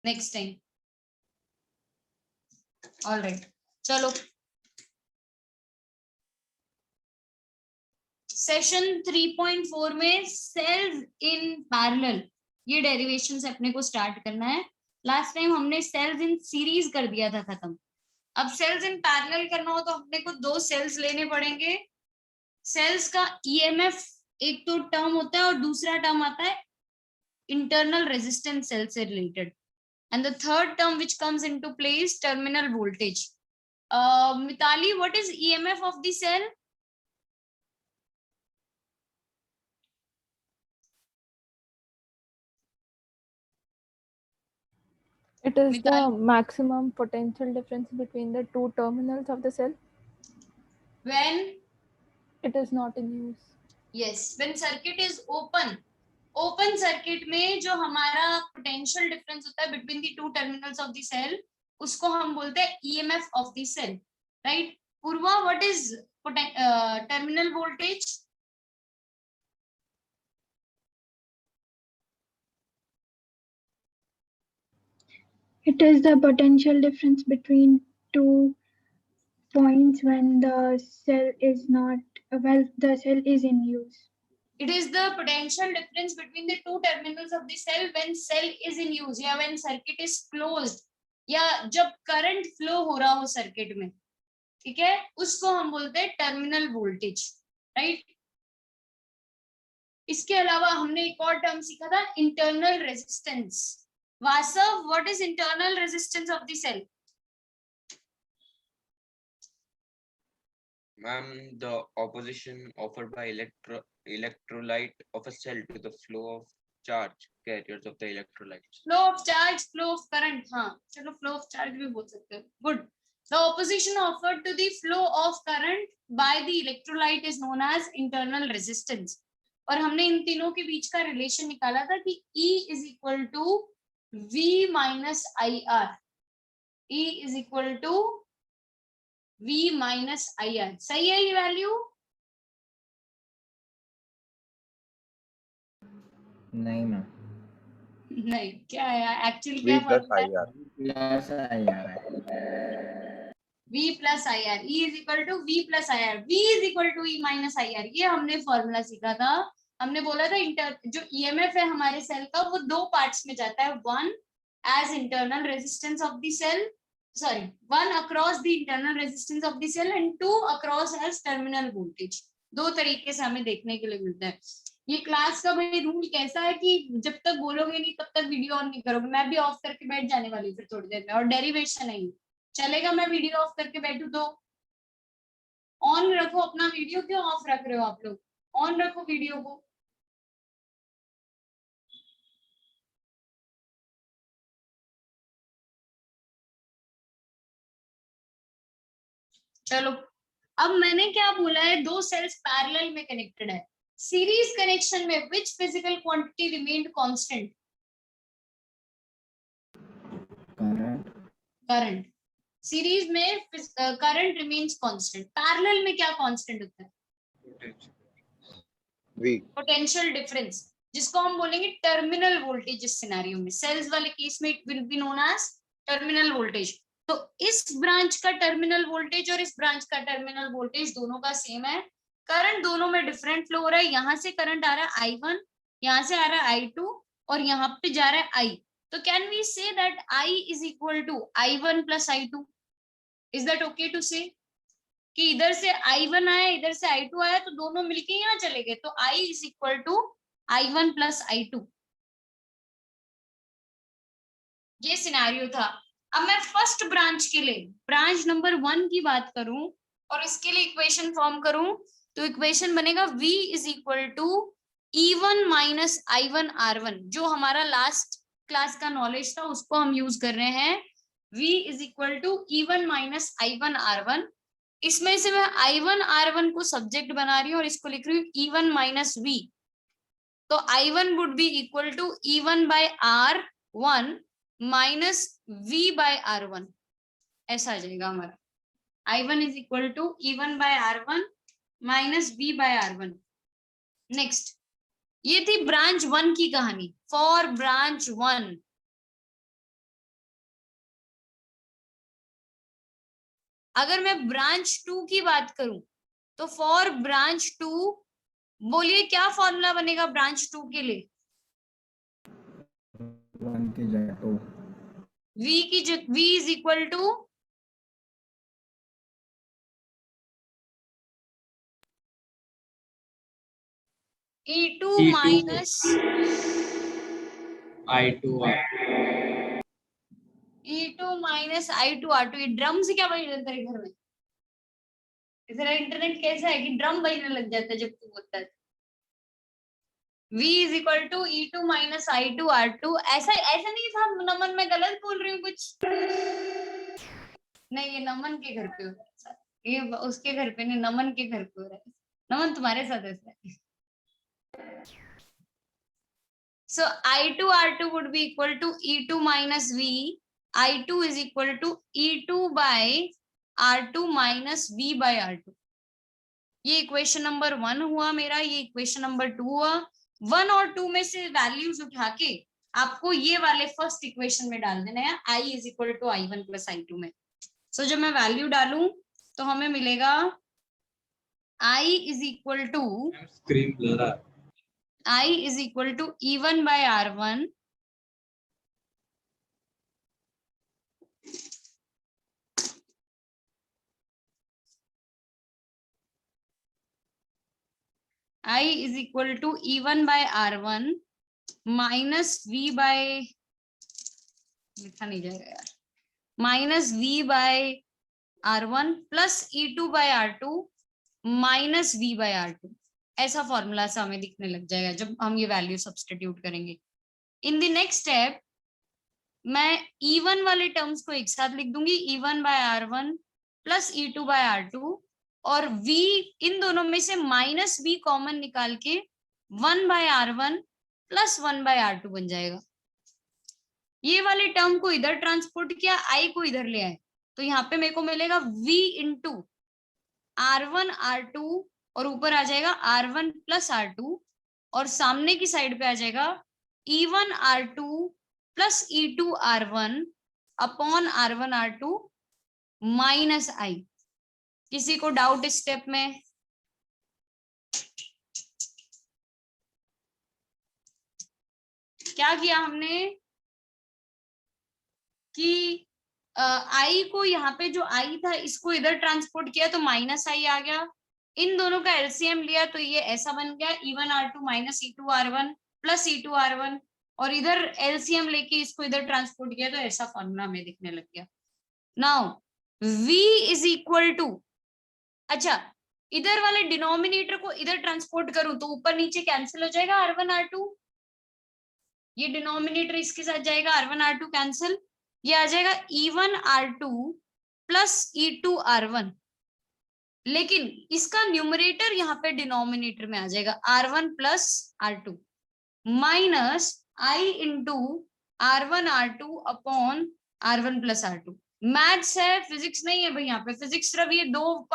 Next time. Alright, चलो session 3.4 में sales in parallel ये डेरिवेशन से अपने को स्टार्ट करना है। लास्ट टाइम हमने सेल्स इन सीरीज कर दिया था खत्म। अब सेल्स इन पैरेलल करना हो तो अपने को दो सेल्स लेने पड़ेंगे। सेल्स का ईएमएफ एक तो टर्म होता है और दूसरा टर्म आता है इंटरनल रेजिस्टेंस सेल से related, and the third term which comes into play is terminal voltage. Mitali, what is EMF of the cell? It is the Mitali. maximum potential difference between the two terminals of the cell. When It is not in use. yes, when circuit is open, open circuit में जो हमारा potential difference होता है between the two terminals of the cell, उसको हम बोलते हैं EMF of the cell, right? Purva, what is terminal voltage? It is the potential difference between two points when the cell is not the cell is in use. It is the potential difference between the two terminals of the cell when cell is in use या when circuit is closed या जब current flow हो रहा हो circuit में, ठीक है, उसको हम बोलते हैं टर्मिनल वोल्टेज, राइट? इसके अलावा हमने एक और टर्म सीखा था, internal resistance. Vasav, what is internal resistance of the cell? Ma'am, the opposition offered by electrolyte of a cell to the flow of charge carriers of the electrolytes. Flow of charge, flow of current, हाँ चलो flow of charge भी बोल सकते हो, good. The opposition offered to the flow of current by the electrolyte is known as internal resistance. और हमने इन तीनों के बीच का रिलेशन निकाला था कि E is equal to V minus IR. E is equal to V minus IR. सही है ये वैल्यू? नहीं मैम, नहीं, क्या है एक्चुअली? V क्या plus फॉर्मूला? प्लस आई आ रहा है। V plus IR, E is equal to V plus IR, V is equal to E minus IR, ये हमने फॉर्मूला सीखा था। हमने बोला था जो EMF है हमारे सेल का वो दो पार्ट्स में जाता है, one as internal resistance of the cell, sorry, one across the internal resistance of the cell and two across as terminal voltage. दो तरीके से हमें देखने के लिए मिलता है। ये क्लास का भाई रूल कैसा है कि जब तक बोलोगे नहीं तब तक वीडियो ऑन नहीं करोगे। मैं भी ऑफ करके बैठ जाने वाली हूँ फिर थोड़ी देर में, और डेरिवेशन है, चलेगा? मैं वीडियो ऑफ करके बैठू तो? ऑन रखो अपना वीडियो, क्यों ऑफ रख रहे हो आप लोग? ऑन रखो वीडियो को। चलो, अब मैंने क्या बोला है, दो सेल्स पैरेलल में कनेक्टेड है। सीरीज कनेक्शन में which physical quantity remained constant? Current. Series में करंट रिमेन्स कांस्टेंट, पैरेलल में क्या कांस्टेंट होता है? V. पोटेंशियल डिफरेंस, जिसको हम बोलेंगे टर्मिनल वोल्टेज। इस सिनेरियो में सेल्स वाले केस में it will be known as terminal voltage. तो इस ब्रांच का टर्मिनल वोल्टेज और इस ब्रांच का टर्मिनल वोल्टेज दोनों का सेम है। करंट दोनों में डिफरेंट फ्लो हो रहा है। यहाँ से करंट आ रहा है I1, यहाँ से आ रहा है I2 और यहाँ पे जा रहा है I। तो can we say that I is equal to I1 plus I2? Is that okay to say कि इधर से I1 आया इधर से I2 आया तो दोनों मिलके यहाँ चले गए, तो I is equal to I1 plus I2। ये सिनेरियो था। अब मैं फर्स्ट ब्रांच के लिए ब्रांच नंबर 1 की बात करूं और इसके लिए इक्वेशन फॉर्म करूं तो इक्वेशन बनेगा V is equal to E1 minus I1 R1। जो हमारा लास्ट क्लास का नॉलेज था उसको हम यूज कर रहे हैं। V is equal to E1 minus I1 R1। इसमें से मैं I1 R1 को सब्जेक्ट बना रही हूँ और इसको लिख रही हूँ E1 minus V। तो I1 would be equal to E1 by R1 minus V by R1, ऐसा आ जाएगा हमारा। I1 is equal to E1 by R1 minus V by R1। Next, ये थी ब्रांच 1 की कहानी। फॉर ब्रांच 1 अगर मैं ब्रांच 2 की बात करूं तो फॉर ब्रांच 2 बोलिए क्या फॉर्मूला बनेगा ब्रांच 2 के लिए? 1 की जगह 2। v is equal to E2 minus E2 minus I2R2। ये ड्रम से क्या बज जाता है घर में? तेरा इंटरनेट कैसा है कि ड्रम बजने लग जाता है जब तू बोलता है? V is equal to E2 minus I2R2। ऐसा ऐसा नहीं था नमन, मैं गलत बोल रही हूँ कुछ? नहीं, ये नमन के घर पे हो रहा है, ये उसके घर पे नहीं, नमन के घर पे हो रहा है। नमन तुम्हारे साथ ऐसा है। So I2R2 would be equal to E2 minus V. I2 is equal to E2 by R2 minus V by R2. ये इक्वेशन नंबर 1 हुआ मेरा, ये इक्वेशन नंबर 2 हुआ। 1 और 2 में से वैल्यूज उठा के आपको ये वाले फर्स्ट इक्वेशन में डाल देना है, I is equal to I1 plus I2 में। सो जब मैं वैल्यू डालूं तो हमें मिलेगा I is equal to I is equal to E1 by R1 I is equal to E1 by R1 minus V by, लिखा नहीं जाएगा यार, minus V by R1 plus E2 by R2 minus V by R2। ऐसा formula से हमें दिखने लग जाएगा जब हम ये वैल्यू सब्स्टिट्यूट करेंगे। इन द नेक्स्ट स्टेप मैं E1 वाले टर्म्स को एक साथ लिख दूंगी, E1 by R1 plus E2 by R2, और V इन दोनों में से माइनस V कॉमन निकाल के 1 by R1 plus 1 by R2 बन जाएगा। ये वाले टर्म को इधर ट्रांसपोर्ट किया, I को इधर ले आए, तो यहाँ पे मेरे को मिलेगा V इंटू R1 R2 और ऊपर आ जाएगा R1 प्लस R2, और सामने की साइड पे आ जाएगा E1 R2 plus E2 R1 upon R1 R2 minus I। किसी को डाउट इस स्टेप में? क्या किया हमने कि I को यहाँ पे जो I था इसको इधर ट्रांसपोर्ट किया तो माइनस I आ गया, इन दोनों का एलसीएम लिया तो ये ऐसा बन गया E1 R2 minus E2 R1 plus E2 R1, और इधर एलसीएम लेके इसको इधर ट्रांसपोर्ट किया तो ऐसा फॉर्मूला हमें दिखने लग गया। Now V is equal to, अच्छा इधर वाले डिनोमिनेटर को इधर ट्रांसपोर्ट करूं तो ऊपर नीचे कैंसिल हो जाएगा R1 R2, ये डिनोमिनेटर इसके साथ जाएगा, R1 R2 कैंसिल, ये आ जाएगा E1 R2 plus E2 R1, लेकिन इसका न्यूमरेटर यहाँ पे डिनोमिनेटर में आ जाएगा R1 plus R2 minus I into R1 R2 upon R1 plus R2। Maths है, फिजिक्स नहीं है भाई, यहाँ पे फिजिक्स सिर्फ ये दो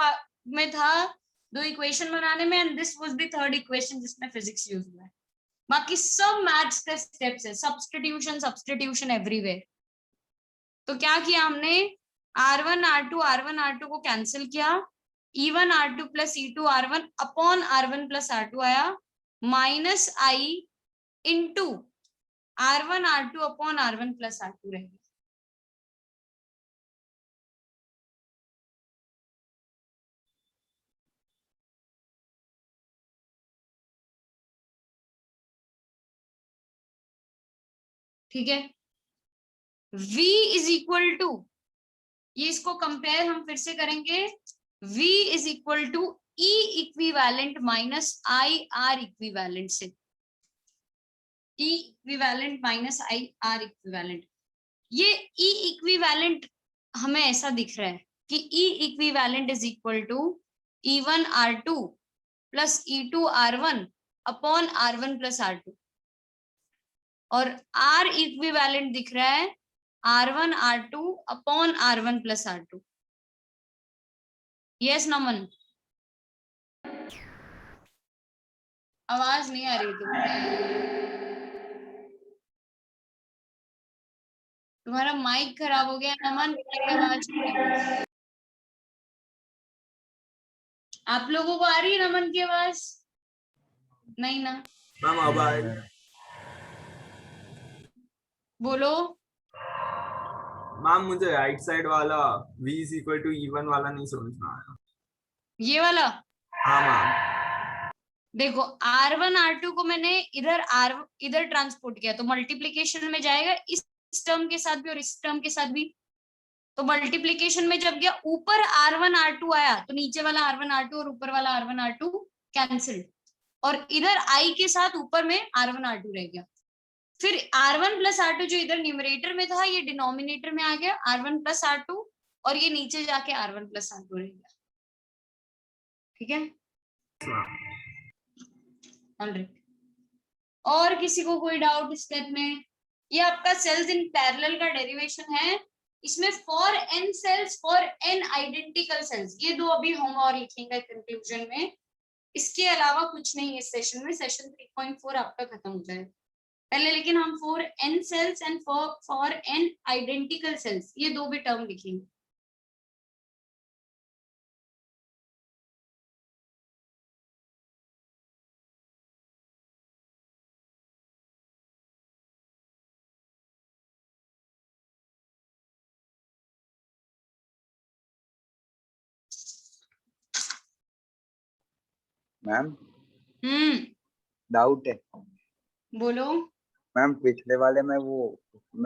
में था, दो इक्वेशन बनाने में, and this was the third equation जिसमें फिजिक्स यूज हुआ है। बाकी सब मैथ्स के स्टेप्स है, सब्स्टिट्यूशन एवरीवेयर। तो क्या किया हमने, R1 R2 को कैंसिल किया, E1 R2 plus E2 R1 upon R1 plus R2 आया, minus I into R1 R2 upon R1 plus R2 रहेगा। ठीक है, V इज इक्वल टू, ये इसको कंपेयर हम फिर से करेंगे, V is equal to E equivalent minus I R equivalent से, E equivalent minus I R equivalent. ये E इक्विवेलेंट हमें ऐसा दिख रहा है कि E equivalent is equal to E1 R2 plus E2 R1 upon R1 plus R2, और R equivalent दिख रहा है R1 R2 upon R1 plus R2। Yes नमन, आवाज नहीं आ रही तुम्हारा माइक खराब हो गया नमन, आवाज नहीं आ रही। आप लोगों को आ रही है नमन की आवाज? नहीं ना? मैम अब आए। बोलो। मैम मुझे राइट साइड वाला v is equal to E1 वाला नहीं समझ में आया। ये वाला हाँ मैम। देखो, R1 R2 को मैंने इधर ट्रांसपोर्ट किया तो मल्टीप्लीकेशन में जाएगा, इस टर्म के साथ भी और इस टर्म के साथ भी। तो मल्टीप्लीकेशन में जब गया ऊपर R1 R2 आया तो नीचे वाला R1 R2 और ऊपर वाला R1 R2 कैंसिल, और इधर I के साथ ऊपर में R1 R2 रह गया। फिर R1 प्लस R2 जो इधर न्यूमरेटर में था ये डिनोमिनेटर में आ गया R1 प्लस R2, और ये नीचे जाके R1 प्लस R2 रह गया। ठीक है, ऑलराइट। और किसी को कोई डाउट स्टेप में? ये आपका सेल्स इन पैरेलल का डेरिवेशन है। इसमें for n cells, for n identical cells, ये दो अभी होंगे और लिखेंगे कंक्लूजन में। इसके अलावा कुछ नहीं इस सेशन में। सेशन 3.4 आपका खत्म हो जाएगा पहले, लेकिन हम for n cells and for n identical cells ये दो भी टर्म लिखेंगे। मैम डाउट है, बोलो। मैम पिछले वाले में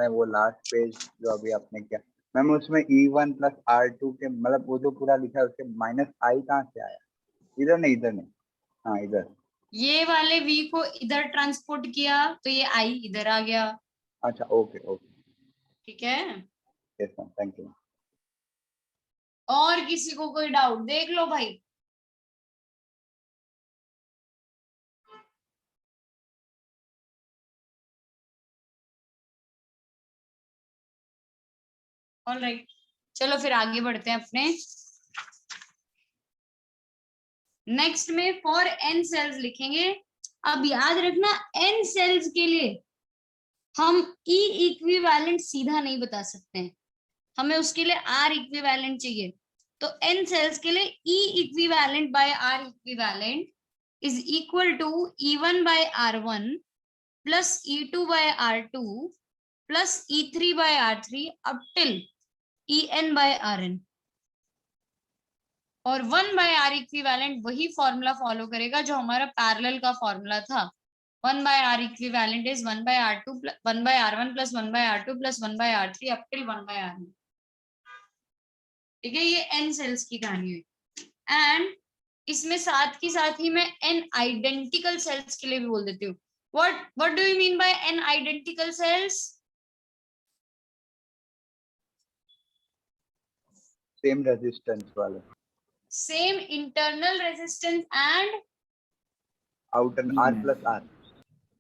वो लास्ट पेज जो अभी आपने किया मैम, उसमें E1 प्लस R2 के मतलब वो जो पूरा लिखा है उसके माइनस I कहाँ से आया? इधर नहीं, हाँ इधर। ये वाले v को इधर ट्रांसपोर्ट किया तो ये I इधर आ गया। अच्छा ओके, ठीक है, यस मैम, थैंक यू। और किसी को कोई डाउट? देख लो भाई। ऑलराइट, चलो फिर आगे बढ़ते हैं अपने नेक्स्ट में। फॉर n सेल्स लिखेंगे। अब याद रखना n सेल्स के लिए हम E इक्विवेलेंट सीधा नहीं बता सकते हैं, हमें उसके लिए R इक्विवेलेंट चाहिए। तो n सेल्स के लिए E equivalent by R equivalent is equal to E1 बाय R1 plus E2 by R2 plus E3 by R3 up till En by Rn। और 1 बाय R इक्विवेलेंट वही फॉर्मूला फॉलो करेगा जो हमारा पैरेलल का formula था। 1 by R equivalent is 1 by R2 1 by R1 plus 1 by R2 plus 1 by R3 up till 1 by Rn। ठीक है, ये n सेल्स की कहानी है। एंड इसमें साथ ही मैं n आइडेंटिकल सेल्स के लिए भी बोल देती हूँ। What do you mean by n identical cells? Same resistance वाले, same internal resistance and outer R plus R,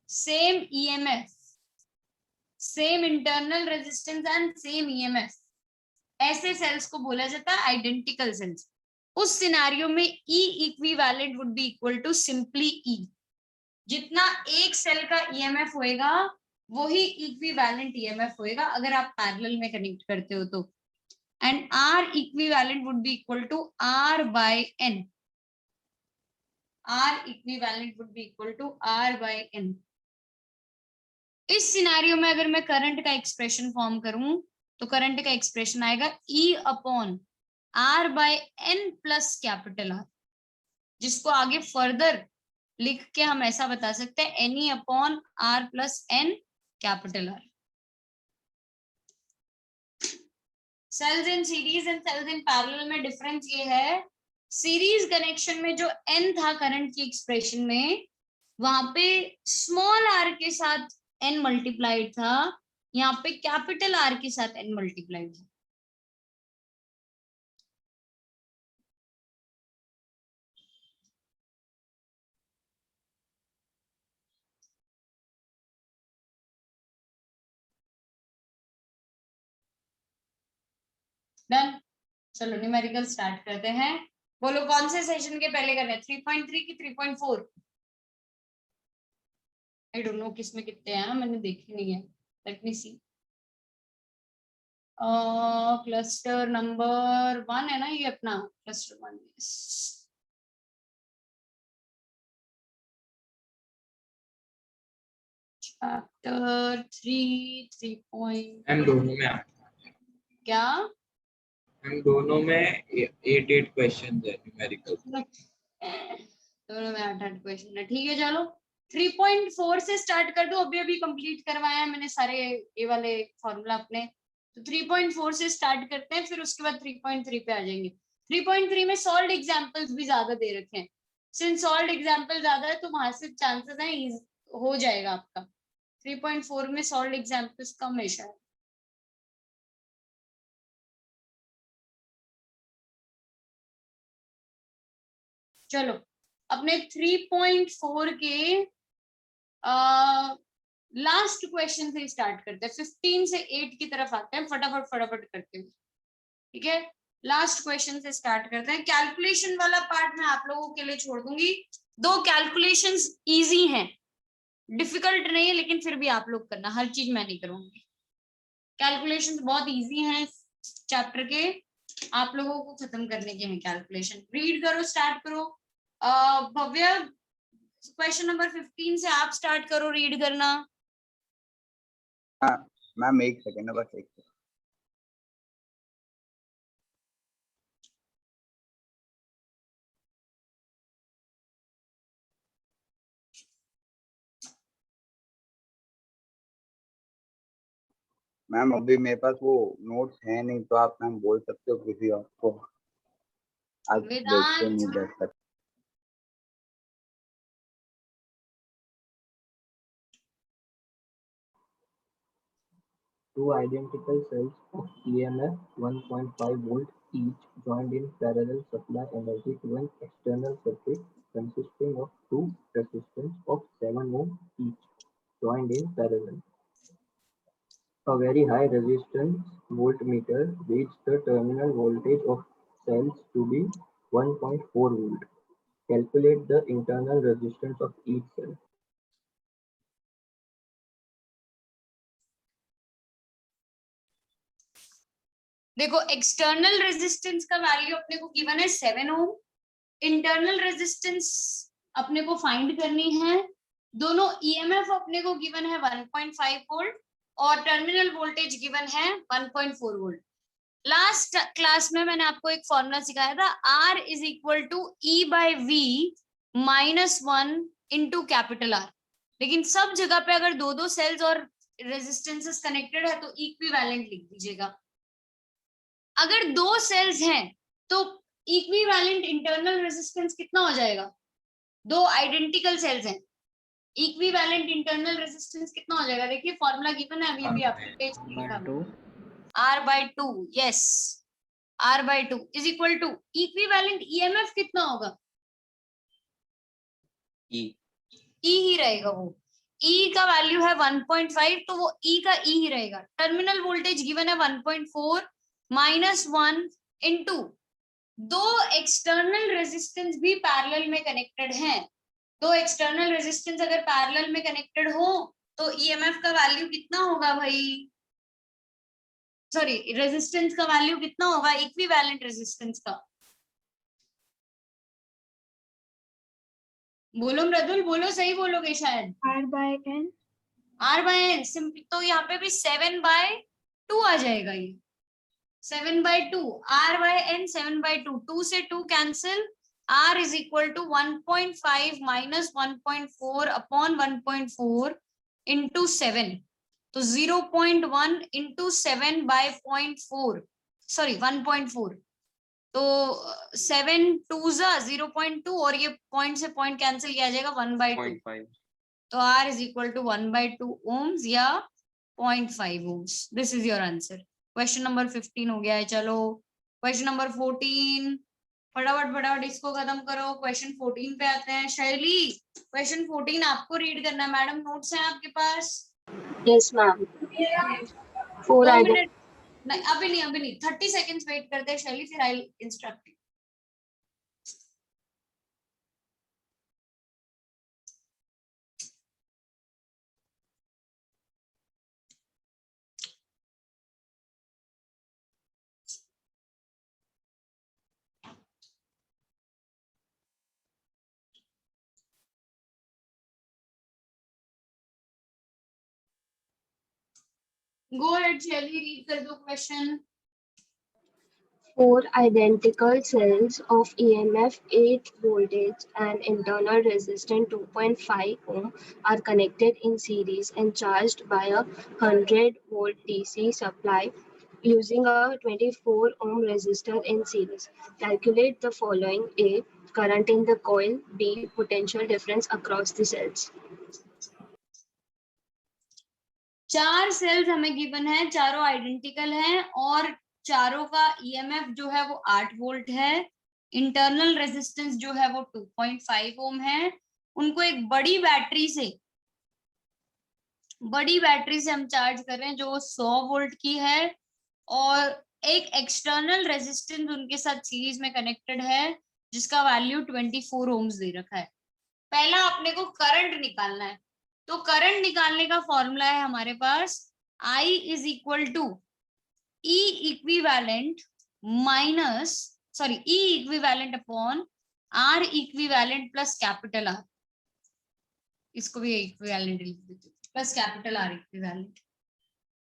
same EMF, same internal resistance and same EMF, ऐसे सेल्स को बोला जाता है आइडेंटिकल सेल्स। उस सिनेरियो में E equivalent would be equal to simply E। जितना एक सेल का EMF होएगा वही इक्विवेलेंट EMF होएगा अगर आप पैरेलल में कनेक्ट करते हो तो। And R equivalent would be equal to R by N। R equivalent would be equal to R by N। इस सिनेरियो में अगर मैं करंट का एक्सप्रेशन फॉर्म करूं तो करंट का एक्सप्रेशन आएगा E upon R by N plus capital R, जिसको आगे फर्दर लिख के हम ऐसा बता सकते हैं NE upon R plus N capital R। Cells in series and cells in parallel में डिफरेंस ये है, सीरीज कनेक्शन में जो n था करंट की एक्सप्रेशन में, वहां पे स्मॉल r के साथ n मल्टीप्लाइड था, यहाँ पे कैपिटल R के साथ n मल्टीप्लाइड था। डन, चलो न्यूमेरिकल स्टार्ट करते हैं। बोलो कौन से सेशन के पहले करना है, 3.3 की 3.4? आई डोंट नो किसमें कितने हैं, मैंने देखी नहीं है। लेट मी सी। क्लस्टर नंबर 1 है ना ये अपना, क्लस्टर 1। चैप्टर 3 3 मैम दोनों में क्या मैम दोनों में 8 क्वेश्चन है न्यूमेरिकल। दोनों में 8 क्वेश्चन है। ठीक है चलो 3.4 से स्टार्ट कर दो। अभी अभी कंप्लीट करवाया है मैंने सारे ये वाले फॉर्मूला अपने। तो 3.4 से स्टार्ट करते हैं, फिर उसके बाद 3.3 पे आ जाएंगे। 3.3 में सॉल्व्ड एग्जांपल्स भी ज्यादा दे रखे हैं। सिंस सॉल्व्ड एग्जांपल ज्यादा है तो वहां से चांसेस हैं हो जाएगा आपका। 3.4 में सॉल्व्ड एग्जांपल्स कम है शायद। चलो अपने 3.4 के लास्ट क्वेश्चन से स्टार्ट करते हैं। 15 से 8 की तरफ आते हैं, फटाफट फटाफट करते हैं। ठीक है लास्ट क्वेश्चन से स्टार्ट करते हैं। कैलकुलेशन वाला पार्ट मैं आप लोगों के लिए छोड़ दूंगी। 2 कैलकुलेशंस इजी हैं, डिफिकल्ट नहीं है, लेकिन फिर भी आप लोग करना, हर चीज मैं नहीं करूंगी। कैलकुलेशंस बहुत इजी हैं चैप्टर के, आप लोगों को खत्म करने के हैं कैलकुलेशन। रीड करो, स्टार्ट करो। भव्य क्वेश्चन नंबर 15 से आप स्टार्ट करो रीड करना। हाँ मैम एक सेकेंड, बस एक सेकेंड। मैम अभी मेरे पास वो नोट्स है नहीं, तो आप मैम बोल सकते हो किसी और को, आज देख के वेदांत नहीं बैठ सकते। Two identical cells of EMF 1.5 volt each joined in parallel supply energy to an external circuit consisting of two resistors of 7 ohm each joined in parallel. A very high resistance voltmeter reads the terminal voltage of cells to be 1.4 volt. Calculate the internal resistance of each cell. देखो external resistance का value अपने को given है 7 ओम, internal resistance अपने को find करनी है। दोनों ईएमएफ अपने को गिवन है 1.5 वोल्ट और टर्मिनल वोल्टेज गिवन है 1.4 वोल्ट। लास्ट क्लास में मैंने आपको एक फॉर्मूला सिखाया था, R is equal to E/V -1 into capital R। लेकिन सब जगह पे अगर दो सेल्स और रेजिस्टेंसेस कनेक्टेड है तो इक्विवेलेंट लिख दीजिएगा। अगर 2 सेल्स हैं तो इक्विवेलेंट इंटरनल रेजिस्टेंस कितना हो जाएगा? 2 आइडेंटिकल सेल्स हैं, इक्विवेलेंट इंटरनल रेजिस्टेंस कितना हो जाएगा? देखिए फॉर्मूला गिवन है, अभी आपके पेज पे लिखा है R/2। Yes R/2 is equal to equivalent EMF कितना होगा? E ही रहेगा वो। E का वैल्यू है 1.5 तो वो E का E ही रहेगा। टर्मिनल वोल्टेज गिवन है 1.4 -1 इंटू 2 एक्सटर्नल रेजिस्टेंस भी पैरेलल में कनेक्टेड हैं। 2 एक्सटर्नल रेजिस्टेंस अगर पैरेलल में कनेक्टेड हो तो ईएमएफ का वैल्यू कितना होगा भाई? सॉरी रेजिस्टेंस का वैल्यू कितना होगा इक्विवेलेंट रेजिस्टेंस का? बोलो मृदुल, बोलो, सही बोलोगे शायद। R/N। R/N सिंपल, तो यहाँ पे भी 7/2 आ जाएगा ये 7/2 R/N 7/2। 2 से 2 cancel, R is equal to 1.5 minus 1.4 upon 1.4 into 7, तो 0.1 इंटू 7/0.4 सॉरी 1.4, तो 7 2 0.2 और ये पॉइंट से पॉइंट कैंसिल किया जाएगा 1/2, 0.5 तो R इज इक्वल टू 1/2 ओम्स या 0.5 ohms. This is your answer. Question number 15 हो गया है। चलो क्वेश्चन नंबर 14, फटाफट फटाफट इसको खत्म करो। क्वेश्चन 14 पे आते हैं। शैली क्वेश्चन 14 आपको रीड करना है, मैडम नोट्स हैं आपके पास? Yes ma'am. 4 2 आइडेंटिकल मिनट नहीं, अभी नहीं 30 सेकेंड्स वेट करते हैं शैली, फिर आई instruct. Go ahead, Shelly, read कर दो question. 4 identical cells of EMF 8 voltage and internal resistance 2.5 ohm are connected in series and charged by a 100 volt DC supply using a 24 ohm resistor in series. Calculate the following: A. Current in the coil. B. Potential difference across the cells. 4 sales हमें given है, चारों identical हैं और चारों का EMF जो है वो 8 वोल्ट है, इंटरनल रेजिस्टेंस जो है वो 2.5 ओम है। उनको एक बड़ी बैटरी से हम चार्ज कर रहे हैं जो 100 वोल्ट की है, और एक एक्सटर्नल रेजिस्टेंस उनके साथ सीरीज में कनेक्टेड है जिसका वैल्यू 24 ओम्स दे रखा है। पहला अपने को करंट निकालना है, तो करंट निकालने का फॉर्मूला है हमारे पास I is equal to E equivalent E equivalent upon R equivalent plus capital R, इसको भी इक्विवेलेंट लिख देते plus capital R equivalent.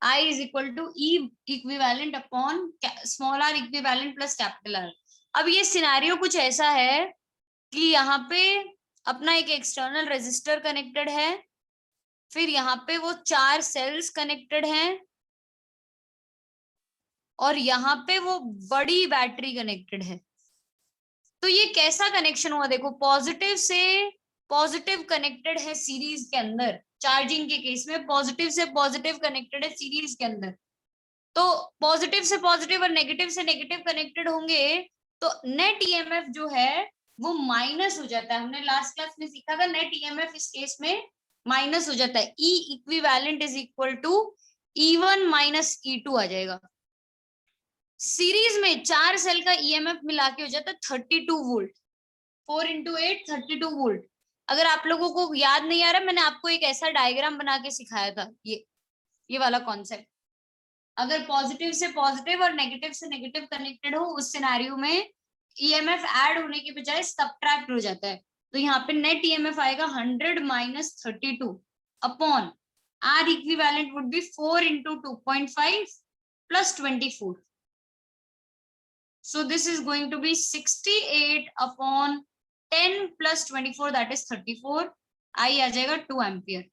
I is equal to E equivalent upon small r equivalent plus capital R। अब ये scenario कुछ ऐसा है कि यहाँ पे अपना एक एक्सटर्नल रेजिस्टर कनेक्टेड है, फिर यहाँ पे वो 4 सेल्स कनेक्टेड हैं और यहाँ पे वो बड़ी बैटरी कनेक्टेड है। तो ये कैसा कनेक्शन हुआ, देखो पॉजिटिव से पॉजिटिव कनेक्टेड है सीरीज के अंदर, चार्जिंग के केस में पॉजिटिव से पॉजिटिव कनेक्टेड है सीरीज के अंदर, तो पॉजिटिव से पॉजिटिव और नेगेटिव से नेगेटिव कनेक्टेड होंगे तो नेट ईएमएफ जो है वो माइनस हो जाता है। हमने लास्ट क्लास में सीखा था नेट ईएमएफ इस केस में माइनस हो जाता है। E equivalent is equal to E1 minus E2 आ जाएगा। सीरीज में 4 सेल का ईएमएफ मिला के हो जाता है 32 वोल्ट, 4 into 8 32 वोल्ट। अगर आप लोगों को याद नहीं आ रहा, मैंने आपको एक ऐसा डायग्राम बना के सिखाया था, ये वाला कॉन्सेप्ट। अगर पॉजिटिव से पॉजिटिव और नेगेटिव से नेगेटिव कनेक्टेड हो उस सिनेरियो में ईएमएफ ऐड होने के बजाय सबट्रैक्ट हो जाता है, तो यहाँ पे नेट ईएमएफ आएगा 100 minus 32 upon R equivalent would B 4 into 2.5 plus 24. So this is going to be 68 upon 10 plus 24, that is 34. I आ जाएगा 2 ampere.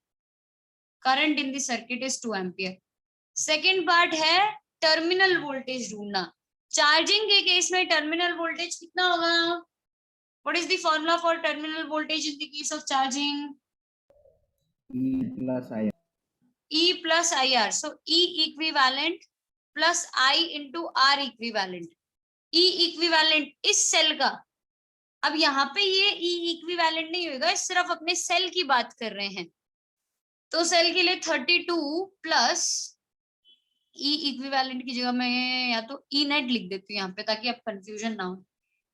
Current in the circuit is 2 ampere. Second part है terminal voltage ढूंढना। Charging के case में terminal voltage कितना होगा? What is the formula for terminal voltage in the case of charging? E plus IR. So E equivalent plus I into R equivalent. E equivalent इस cell का, अब यहाँ पे ये E equivalent नहीं होगा, सिर्फ अपने सेल की बात कर रहे हैं, तो सेल के लिए 32 प्लस E इक्विवेलेंट की जगह मैं या तो E नेट लिख देती हूँ यहाँ पे ताकि आप कंफ्यूजन ना हो।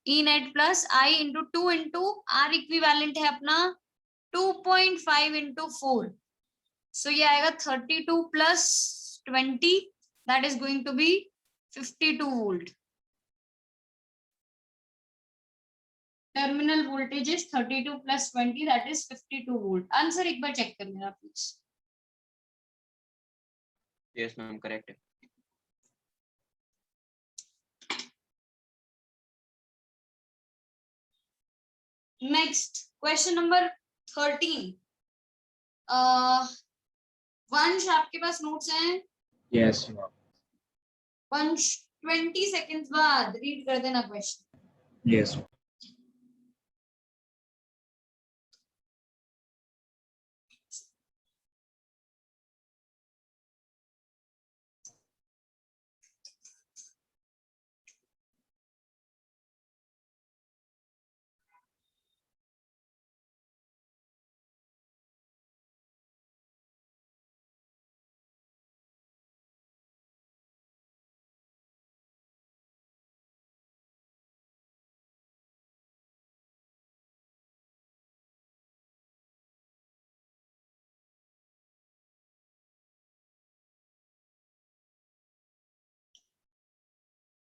E net plus I into 2 into R equivalent है अपना 2.5 इंटू 4, सो ये आएगा 32 plus 20, that is going to be 52 volt. Terminal voltage is 32 plus 20, that is 52 volt. Answer एक बार चेक कर लेना please. Yes, ma'am, correct. Next, question number 13. वंश आपके पास नोट्स हैं? Yes, ma'am. वंश 20 सेकंड्स बाद रीड कर देना question. Yes.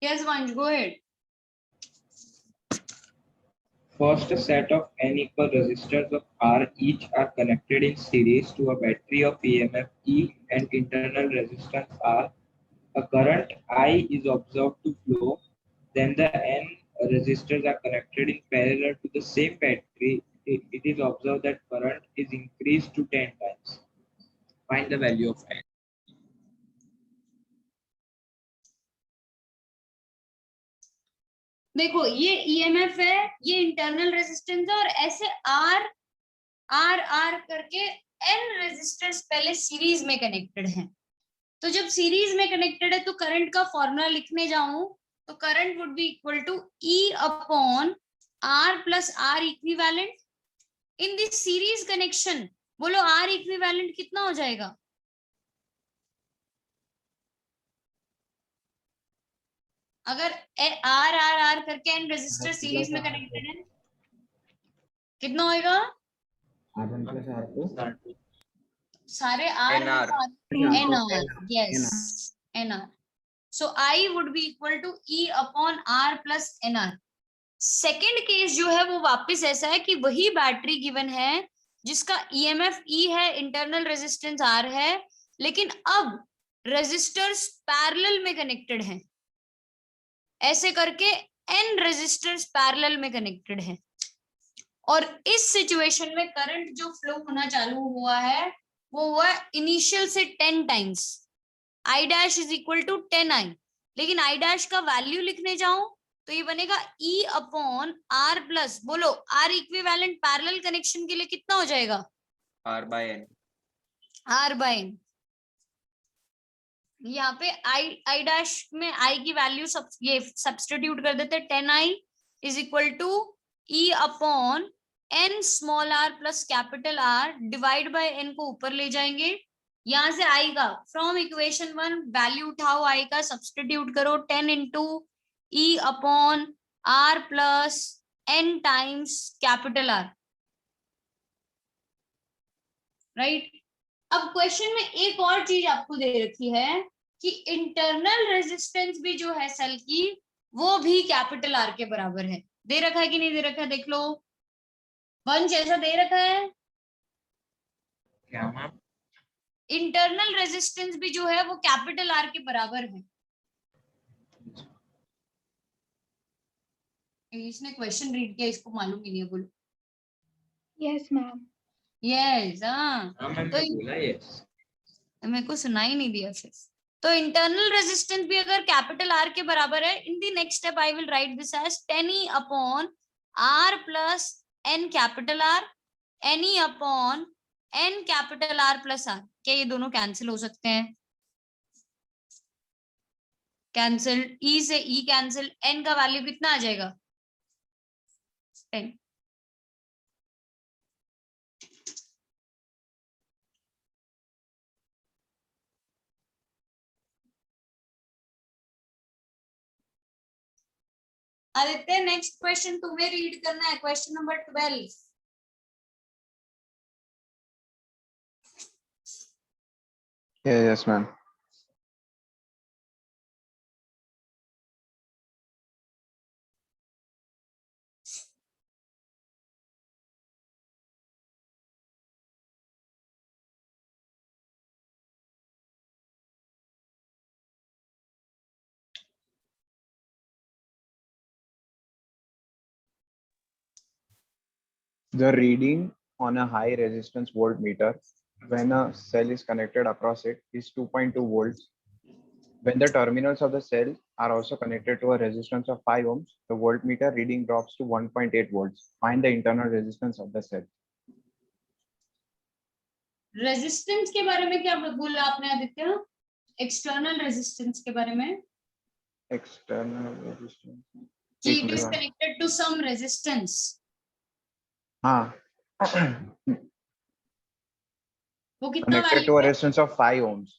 Yes, Vansh, go ahead. First, a set of n equal resistors of R each are connected in series to a battery of EMF E and internal resistance R. A current I is observed to flow. Then the n resistors are connected in parallel to the same battery. It is observed that current is increased to 10 times. Find the value of n. देखो ये EMF है, ये internal resistance है, और ऐसे are R R करके N resistors पहले series में कनेक्टेड हैं। तो जब सीरीज में कनेक्टेड है तो करंट का फॉर्मूला लिखने जाऊं तो current would be equal to E upon R plus R equivalent in this series connection. बोलो आर इक्विवेलेंट कितना हो जाएगा? अगर आर आर आर करके एन रेजिस्टर सीरीज में कनेक्टेड है कितना होएगा? R1 plus R2 सारे R NR. NR, yes NR. So I would be equal to E upon R plus NR. Second case जो है वो वापस ऐसा है कि वही बैटरी गिवन है जिसका ईएमएफ ई है, इंटरनल रेजिस्टेंस आर है, लेकिन अब रेजिस्टर्स पैरेलल में कनेक्टेड हैं। ऐसे करके एन रेजिस्टर्स पैरेलल में कनेक्टेड है, और इस सिचुएशन में करंट जो फ्लो होना चालू हुआ है वो हुआ इनिशियल से 10 times. I dash is equal to 10 I, लेकिन आई डैश का वैल्यू लिखने जाऊं तो ये बनेगा ई अपॉन आर प्लस, बोलो आर इक्विवेलेंट पैरेलल कनेक्शन के लिए कितना हो जाएगा? R by n. R by N. यहाँ पे आई डैश में आई की वैल्यू ये सब्स्टिट्यूट कर देते हैं। 10 I is equal to E upon N small R plus capital R divide by N को ऊपर ले जाएंगे। यहां से आई का फ्रॉम इक्वेशन 1 वैल्यू उठाओ, आई का सब्स्टिट्यूट करो 10 into E upon R plus N times capital R, right. अब क्वेश्चन में एक और चीज आपको दे रखी है कि इंटरनल रेजिस्टेंस भी जो है सेल की वो भी कैपिटल आर के बराबर है। दे रखा है कि नहीं दे रखा है? देख लो, वंश ऐसा दे रखा है। क्या मैम? इंटरनल रेजिस्टेंस भी जो है वो कैपिटल आर के बराबर है। इसने क्वेश्चन रीड किया, इसको मालूम ही नहीं है, बोलो। Yes, ma'am. यस, हाँ तो बोला yes. मेरे को सुनाई नहीं दिया फिर। तो इंटरनल रेजिस्टेंस भी अगर कैपिटल आर के बराबर है, in the next step I will write this as 10 E upon R plus N capital R, N E upon N capital R plus R. क्या ये दोनों कैंसिल हो सकते हैं? कैंसिल, ई से ई कैंसिल, एन का वैल्यू कितना आ जाएगा? 10। आदित्य नेक्स्ट क्वेश्चन तुम्हें रीड करना है, question number 12। Yes, ma'am. The reading on a high resistance voltmeter when a cell is connected across it is 2.2 volts. When the terminals of the cell are also connected to a resistance of 5 ohms, the voltmeter reading drops to 1.8 volts. Find the internal resistance of the cell. Resistance के बारे में क्या बोला आपने Aditya? External resistance के बारे में? External resistance. कि it is connected to some resistance. हाँ. वो कितना Connected to a resistance of 5 ohms.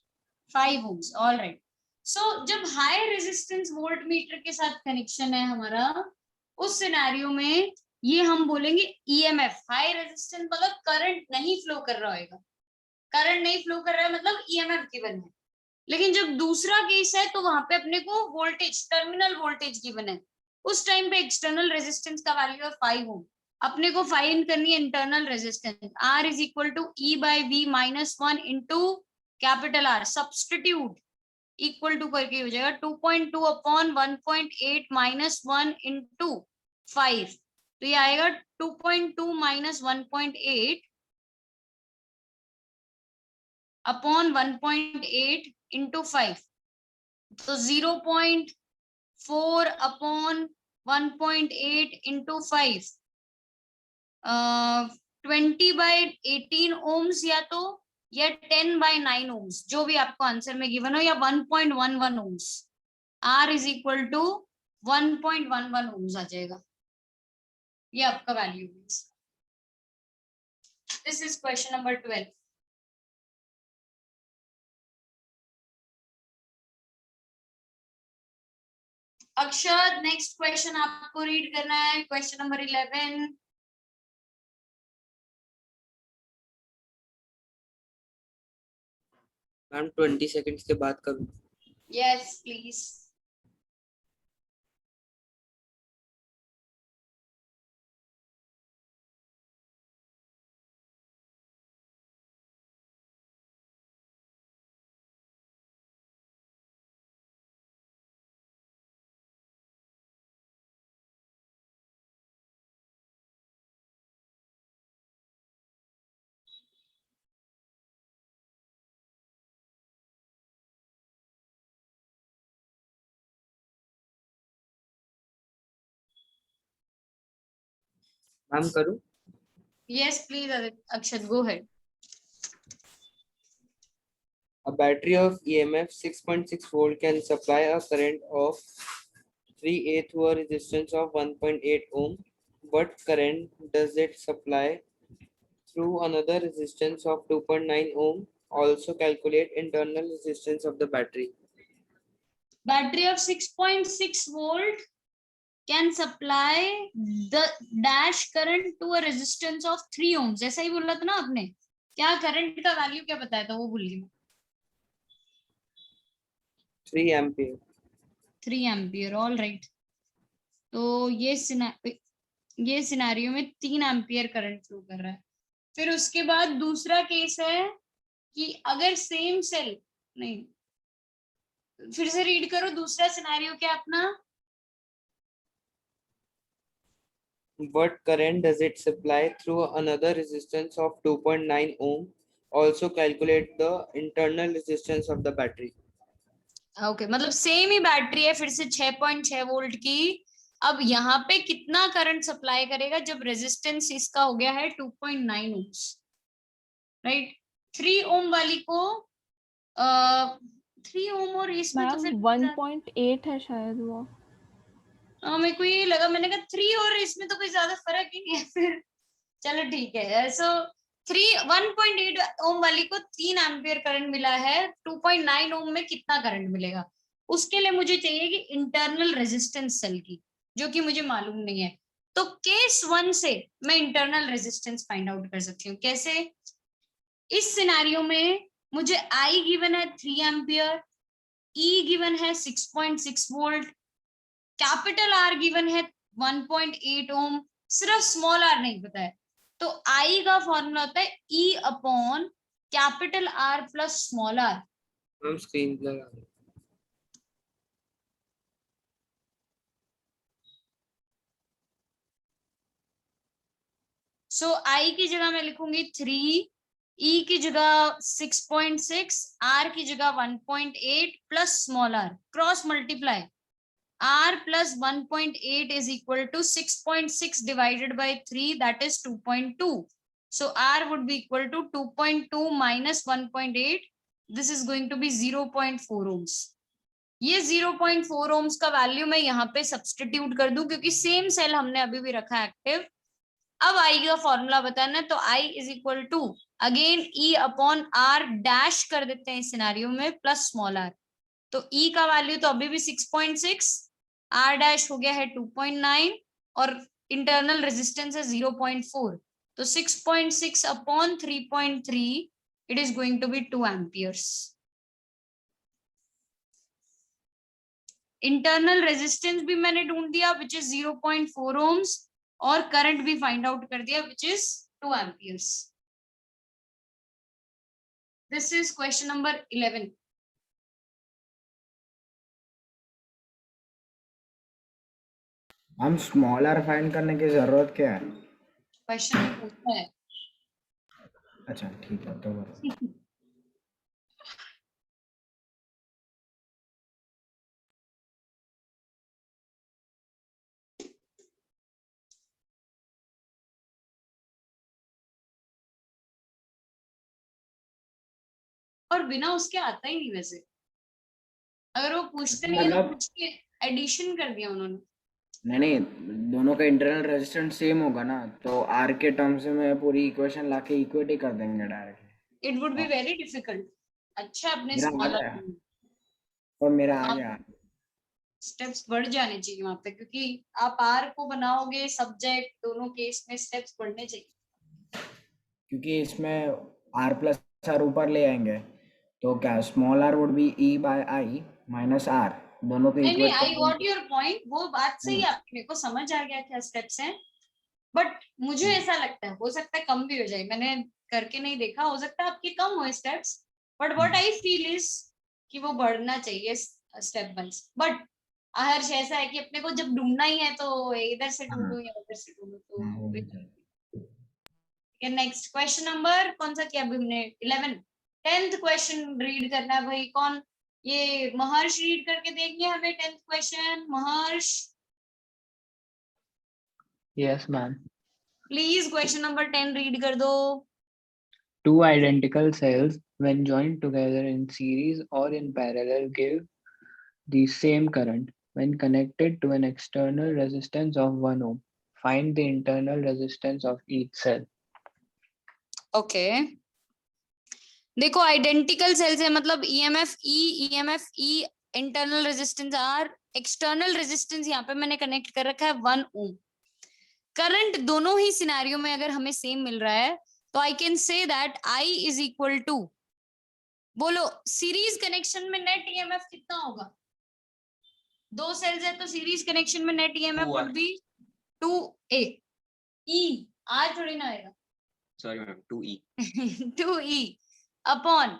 5 ohms, all right. So जब हाई रेजिस्टेंस वोल्टमीटर के साथ कनेक्शन है हमारा, उस सिनेरियो में ये हम बोलेंगे ईएमएफ। हाई रेजिस्टेंस मतलब करंट नहीं फ्लो कर रहा होगा, करंट नहीं फ्लो कर रहा है मतलब ईएमएफ गिवन है। लेकिन जब दूसरा केस है तो वहां पे अपने को वोल्टेज, टर्मिनल वोल्टेज गिवन है, उस टाइम पे एक्सटर्नल रेजिस्टेंस का वैल्यू है 5 ओम, अपने को फाइंड करनी है internal resistance. R is equal to E by V minus 1 into capital R, substitute equal to करके हो जाएगा 2.2 अपॉन 1.8 माइनस 1 इंटू 5, तो ये आएगा 2.2 माइनस 1.8 अपॉन 1.8 इंटू 5, तो 0.4 अपॉन 1.8 इंटू 5, 20/18 ओम्स या 10/9 ओम्स, जो भी आपको आंसर में गिवन हो, या 1.11 ohms. R is equal to 1.11 ohms आ जाएगा, ये आपका value. This is question number 12। Akshar, next question आपको रीड करना है, क्वेश्चन नंबर 11। मैम 20 सेकंड्स के बाद करूँ? Yes please. मैम करूँ? Yes please Akshat, go ahead. A battery of EMF 6.6 volt can supply a current of 3/8 through a resistance of 1.8 ohm. What current does it supply through another resistance of 2.9 ohm? Also calculate internal resistance of the battery. Battery of 6.6 volt can supply the dash current to a resistance of 3 ohms। ऐसा ही बोला था ना आपने, क्या current का value क्या बताया था वो भूल गई। 3 ampere। 3 ampere, all right. तो ये सिनेरियो में 3 एम्पियर करंट फ्लो कर रहा है। फिर उसके बाद दूसरा केस है कि अगर सेम सेल, नहीं फिर से रीड करो, दूसरा सिनेरियो क्या अपना? What current does it supply through another resistance of 2.9 ohm? Also calculate the internal resistance of the battery. Okay, मतलब सेम ही बैटरी है, फिर से 6.6 वोल्ट की। अब यहाँ पे कितना करंट सप्लाई करेगा जब रेजिस्टेंस इसका हो गया है 2.9 ओम्स, राइट। 3 ओम वाली को 3 ओम, और इसमें तो फिर 1.8 है शायद वो। मेरे को ये लगा, मैंने कहा 3 और इसमें तो कोई ज्यादा फर्क ही नहीं है फिर। चलो ठीक है। सो 1.8 ओम वाली को 3 एम्पियर करंट मिला है, 2.9 ओम में कितना करंट मिलेगा? उसके लिए मुझे चाहिए कि इंटरनल रेजिस्टेंस सेल की, जो कि मुझे मालूम नहीं है। तो केस 1 से मैं इंटरनल रेजिस्टेंस फाइंड आउट कर सकती हूँ। कैसे? इस सिनेरियो में मुझे I गिवन है 3 एम्पियर, E गिवन है 6.6 वोल्ट, कैपिटल R गिवन है 1.8 ओम, सिर्फ स्मॉल r नहीं पता है। तो I का फॉर्मूला होता है E upon capital R plus small r। हम स्क्रीन पर लगा दें। सो I की जगह मैं लिखूंगी 3, E की जगह 6.6, R की जगह 1.8 plus small r, cross multiply. R plus 1.8 is equal to 6.6 divided by 3, that is 2.2. So R would be equal to 2.2 minus 1.8. This is going to be 0.4 ohms. ये 0.4 ohms का वैल्यू मैं यहाँ पे substitute कर दूं, क्योंकि सेम सेल हमने अभी भी रखा है एक्टिव। अब I का फॉर्मूला बताना है, तो I is equal to again E upon R dash कर देते हैं इस सिनेरियो में, प्लस स्मॉल r। तो E का वैल्यू तो अभी भी 6.6, R डैश हो गया है 2.9 और इंटरनल रेजिस्टेंस है 0.4, तो 6.6 upon 3.3, it is going to be 2 amperes. Internal resistance भी मैंने ढूंढ दिया विच इज 0.4 ohms, और करंट भी फाइंड आउट कर दिया which is 2 amperes. This is question number 11. हम स्मॉल आर फाइंड करने की जरूरत क्या है? क्वेश्चन में पूछा है. अच्छा ठीक है, तो बस। और बिना उसके आता ही नहीं वैसे, अगर वो पूछते नहीं तो मतलब पूछ के एडिशन कर दिया उन्होंने. नहीं, दोनों का इंटरनल रेजिस्टेंस सेम होगा ना, तो आर के टर्म से मैं पूरी इक्वेशन लाके इक्वेट ही कर देंगे directly. It would be very difficult. अच्छा अपने मेरा आ स्मॉल गया, और मेरा आ गया. स्टेप्स बढ़ जाने चाहिए वहां पे, क्योंकि आप आर को बनाओगे सब्जेक्ट, दोनों केस में स्टेप्स बढ़ने चाहिए. क्योंकि इसमें आर प्लस आर ऊपर ले आएंगे, तो क्या small R would be E by I minus R, दोनों को नहीं इक्वेट कर आई गॉट देंगे. योर पॉइंट, वो बात सही है आपकी, मेरे को समझ आ गया क्या स्टेप्स हैं. बट मुझे ऐसा लगता है हो सकता है कम भी हो जाए, मैंने करके नहीं देखा, हो सकता है आपके कम हो steps, but what I feel is कि वो बढ़ना चाहिए स्टेप बाय. बट हर्ष ऐसा है कि अपने को जब ढूंढना ही है तो इधर से ढूंढूं या उधर से ढूंढूं, तो नेक्स्ट क्वेश्चन नंबर कौन सा किया अभी हमने? 11. 10th क्वेश्चन रीड करना है भाई. कौन? ये महर्ष रीड करके देंगे हमें 10th question. Maharsh Yes, ma'am. Please question number 10 read कर दो. Two identical cells, when joined together in series or in parallel, give the same current when connected to an external resistance of 1 ohm. Find the internal resistance of each cell. Okay देखो identical sales है, मतलब EMF ई internal resistance R, external resistance यहाँ पे मैंने connect कर रखा है 1 ohm. Current दोनों ही सिनेरियो में अगर हमें सेम मिल रहा है तो I can say that I is equal to, बोलो सीरीज कनेक्शन में नेट ईएमएफ कितना होगा? दो सेल्स है तो सीरीज कनेक्शन में net EMF would be 2A. E R थोड़ी ना आएगा, सॉरी मैम 2E. 2E अपॉन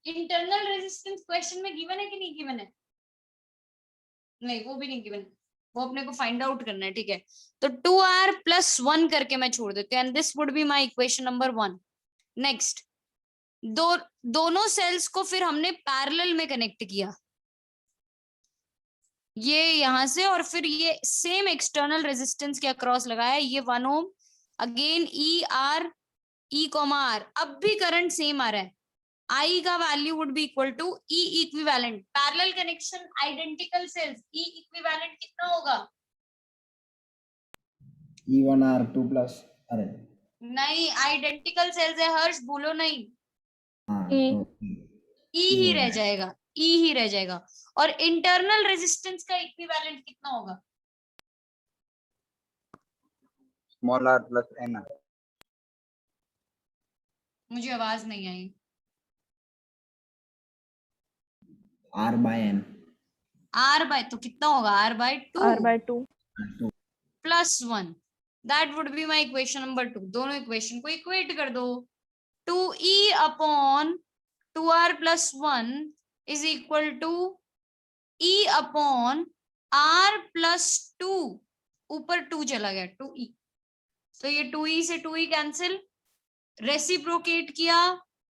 इंटरनल रेजिस्टेंस. क्वेश्चन में गिवन है कि नहीं गिवन है? नहीं वो भी नहीं गिवन है, वो अपने को फाइंड आउट करना है. ठीक है, तो 2R + 1 करके मैं छोड़ देती हूँ, and this would be my equation number 1. Next, दोनों सेल्स को फिर हमने पैरेलल में कनेक्ट किया, ये यहां से, और फिर ये सेम एक्सटर्नल रेजिस्टेंस के अक्रॉस लगाया, ये 1 ohm. Again E comma R, अब भी करंट सेम आ रहा है. I का value would be equal to E equivalent. Parallel connection identical cells, E equivalent कितना होगा? E1R2 प्लस, अरे नहीं आइडेंटिकल सेल्स है हर्ष, बोलो नहीं. हाँ, E. तो E ही रह जाएगा, E ही रह जाएगा. और इंटरनल रेजिस्टेंस का इक्विवेलेंट कितना होगा? Small R plus N R. मुझे आवाज नहीं आई. R by N. R by, तो कितना होगा? R by 2 R/2. प्लस 1. That would be my equation number 2. दोनों इक्वेशन को इक्वेट कर दो. 2E अपॉन 2R + 1 is equal to E upon R + 2. ऊपर 2 चला गया, 2E, तो ये 2E से 2E कैंसिल, रेसिप्रोकेट किया,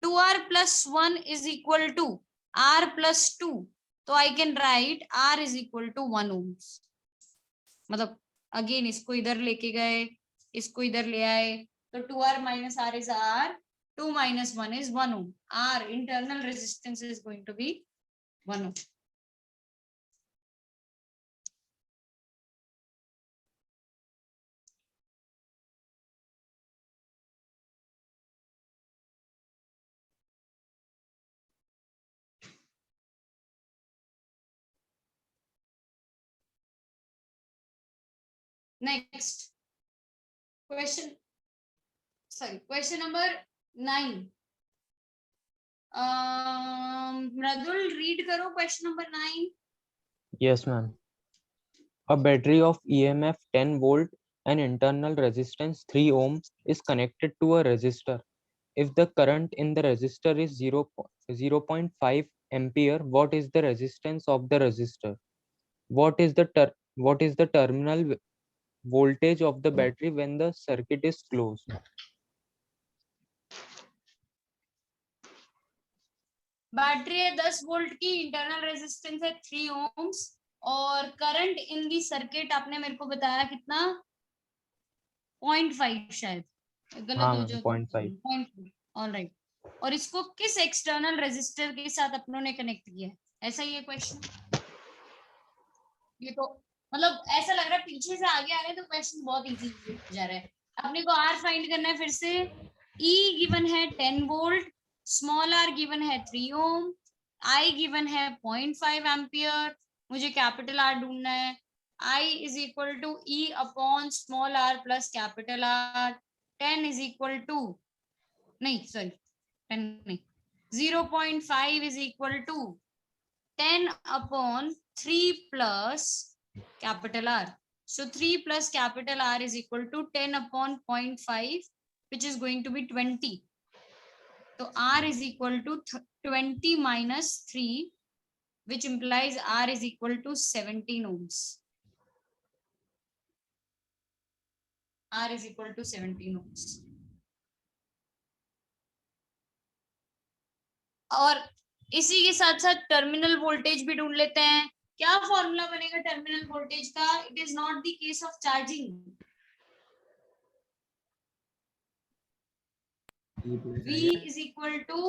2R + 1 is equal to R + 2. तो I can write R is equal to 1 ohms. मतलब अगेन इसको इधर लेके गए, इसको इधर ले आए, तो 2R - R is R, 2 - 1 is 1 ohm. R internal resistance is going to be 1 ohm. Next question, sorry, question number 9. Mridul read करो question number 9. Yes, ma'am. A battery of EMF 10 volt and internal resistance 3 ohm is connected to a resistor. If the current in the resistor is 0.5 ampere, what is the resistance of the resistor? What is the terminal voltage of the battery when the circuit is closed? Battery है 10 volt की, internal resistance है 3 ohms और current in the circuit आपने मेरे को बताया कितना 0.5 शायद, गलत हाँ हो मैम, जाए 0.5. 0.5. ऑलराइट. और इसको किस एक्सटर्नल रेजिस्टर के साथ अपनों ने कनेक्ट किया है, ऐसा ही है क्वेश्चन. ये तो मतलब ऐसा लग रहा है पीछे से आगे आ रहे हैं तो क्वेश्चन बहुत इजी जा रहा है. अपने को आर फाइंड करना है फिर से. E गिवन है 10 वोल्ट, स्मॉल r गिवन है 3 ओम, I गिवन है 0.5 एम्पियर, मुझे कैपिटल R ढूंढना है. I is equal to E upon small r plus capital R. 10 is equal to, नहीं सॉरी 10 नहीं, 0.5 is equal to 10 upon 3 plus capital R. So 3 plus capital R is equal to 10 upon 0.5, which is going to be 20. So R is equal to 20 minus 3, which implies R is equal to 17 ohms. R is equal to 17 ohms. और इसी के साथ साथ terminal voltage भी ढूंढ लेते हैं. क्या फॉर्मूला बनेगा टर्मिनल वोल्टेज का? It is not the case of charging. V is equal to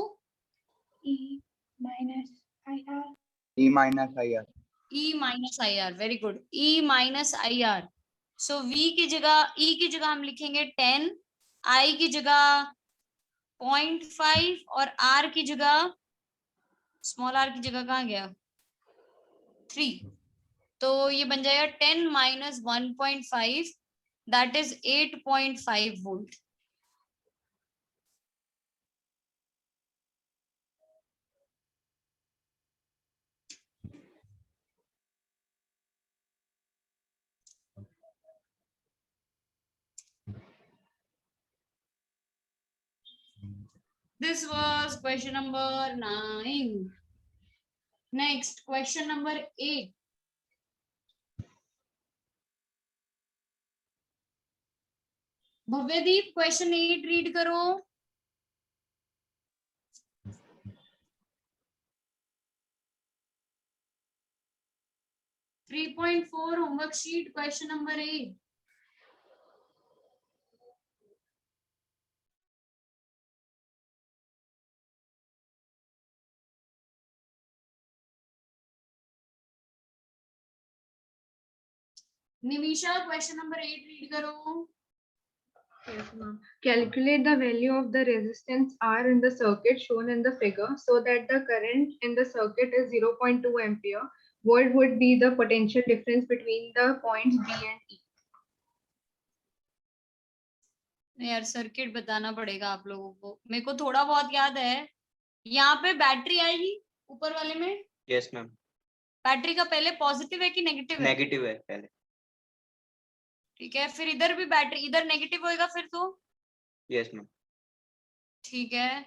E minus IR. E minus IR. E minus IR. Very good. E minus IR. So V की जगह, E की जगह हम लिखेंगे 10, I की जगह 0.5 और R की जगह, स्मॉल r की जगह कहाँ गया 3. तो ये बन जाएगा 10 minus 1.5, that is 8.5 volt. This was question number 9. Next, question number 8. Bhavyadeep question 8 read करो. Three 3.4 homework sheet question number 8. Nimisha question number 8 read करो. Yes, ma'am. Calculate the value of the resistance R in the circuit shown in the figure so that the current in the circuit is 0.2 ampere. What would be the potential difference between the points B and E? यार circuit बताना पड़ेगा आप लोगों को. मेरे को थोड़ा बहुत याद है. यहाँ पे बैटरी आएगी ऊपर वाले में. Yes ma'am. बैटरी का पहले पॉजिटिव है कि नेगेटिव है? नेगेटिव है पहले. ठीक है, फिर इधर भी बैटरी, इधर नेगेटिव होएगा फिर तो. Yes ma'am. ठीक है,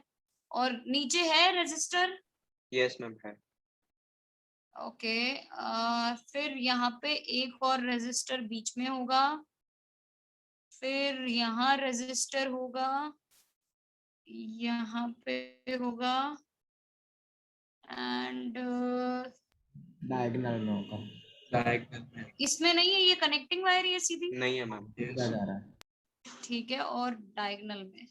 और नीचे है रेजिस्टर. यस मैम है. ओके, फिर यहाँ पे एक और रेजिस्टर बीच में होगा, फिर यहाँ रेजिस्टर होगा, यहाँ पे होगा एंड डायगोनल में होगा. डायगोनल में. इसमें नहीं है, ये कनेक्टिंग वायर ही है सीधी. नहीं है मैम. जा रहा है. ठीक है, और डायगोनल में.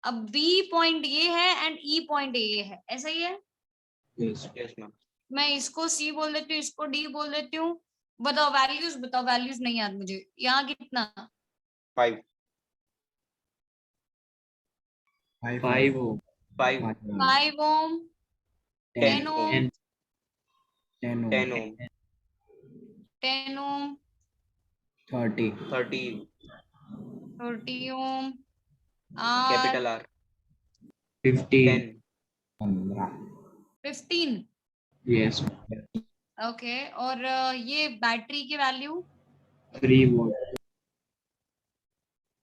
अब बी पॉइंट ये है एंड ई पॉइंट ये है, ऐसा ही है. Yes yes ma'am. मैं इसको सी बोल देती हूँ, इसको डी बोल देती हूँ. बताओ वैल्यूज, बताओ वैल्यूज नहीं याद मुझे. यहाँ कितना? 5. 5 ओम. 5 ओम, 10 ओम, 10 ओम, 10 ओम, 30 ओम, कैपिटल R 15. 15. 15. Yes. ओके और ये बैटरी की वैल्यू 3 volt.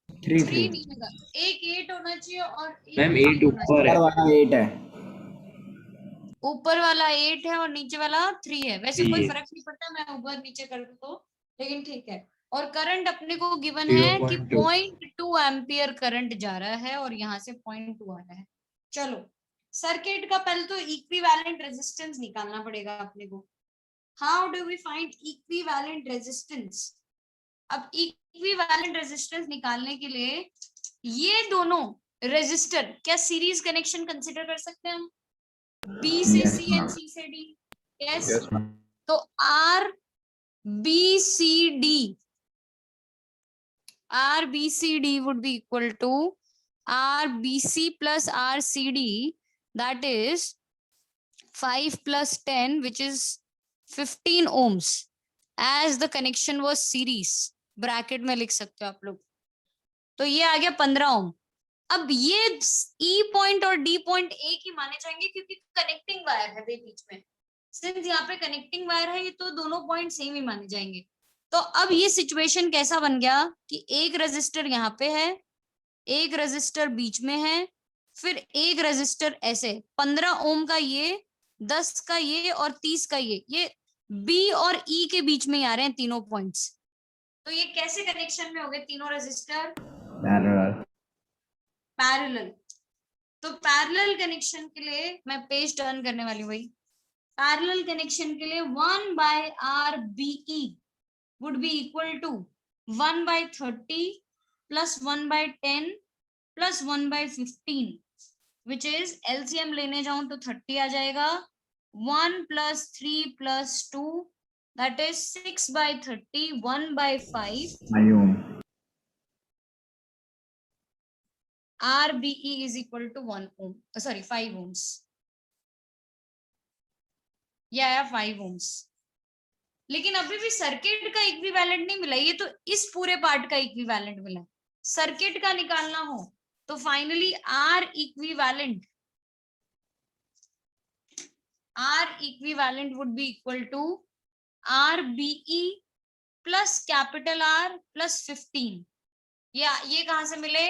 3 3 3 नहीं होगा, एक 8 होना चाहिए और एक मैम 3 8 होना चाहिए। ऊपर है. वाला 8 है। ऊपर वाला 8 है और नीचे वाला 3 है। वैसे 3 कोई है. फर्क नहीं पड़ता, मैं ऊपर नीचे कर दूं तो, लेकिन ठीक है। और करंट अपने को गिवन है कि 0.2. 0.2 एम्पियर करंट जा रहा है और यहाँ से 0.2 आ रहा है। चलो सर्किट का पहले तो इक्विवेलेंट रेजिस्टेंस निकालना पड़ेगा अपने को। How do we find equivalent resistance? अब इक्विवेलेंट रेजिस्टेंस निकालने के लिए ये दोनों रेजिस्टर क्या सीरीज कनेक्शन कंसिडर कर सकते हैं हम? बी से Yes, सी एंड ma'am. सी से डी। Yes, Yes, ma'am. तो R B C D would be equal to RBC plus RCD, that is 5 plus 10, which is 15 ohms, as the connection was series। Bracket में लिख सकते हो आप लोग। तो ये आ गया 15 ओम। अब ये ई पॉइंट और डी पॉइंट एक ही माने जाएंगे क्योंकि कनेक्टिंग वायर है बीच में। सिंस यहाँ पे कनेक्टिंग वायर है तो दोनों पॉइंट सेम ही माने जाएंगे। तो अब ये सिचुएशन कैसा बन गया कि एक रेजिस्टर यहाँ पे है, एक रेजिस्टर बीच में है, फिर एक रेजिस्टर ऐसे 15 ओम का ये, 10 का ये और 30 का ये बी और ई के बीच में ही आ रहे हैं तीनों पॉइंट्स। तो ये कैसे कनेक्शन में हो गए तीनों रेजिस्टर? पैरेलल। तो पैरेलल कनेक्शन के लिए मैं पेज टर्न करने वाली हूँ भाई। पैरेलल कनेक्शन के लिए 1 by RBE would be equal to 1 by 30 plus 1 by 10 plus 1 by 15, which is LCM लेने जाऊं तो 30 आ जाएगा। 1 plus 3 plus 2, that is 6 by 30, 1 by 5. RBE is equal to 1 ohm, sorry 5 ohms। ये आया 5 ohms। लेकिन अभी भी सर्किट का इक्विवेलेंट नहीं मिला, ये तो इस पूरे पार्ट का इक्विवेलेंट मिला। सर्किट का निकालना हो तो finally R equivalent would be equal to RBE plus capital R plus 15। ये कहां से मिले?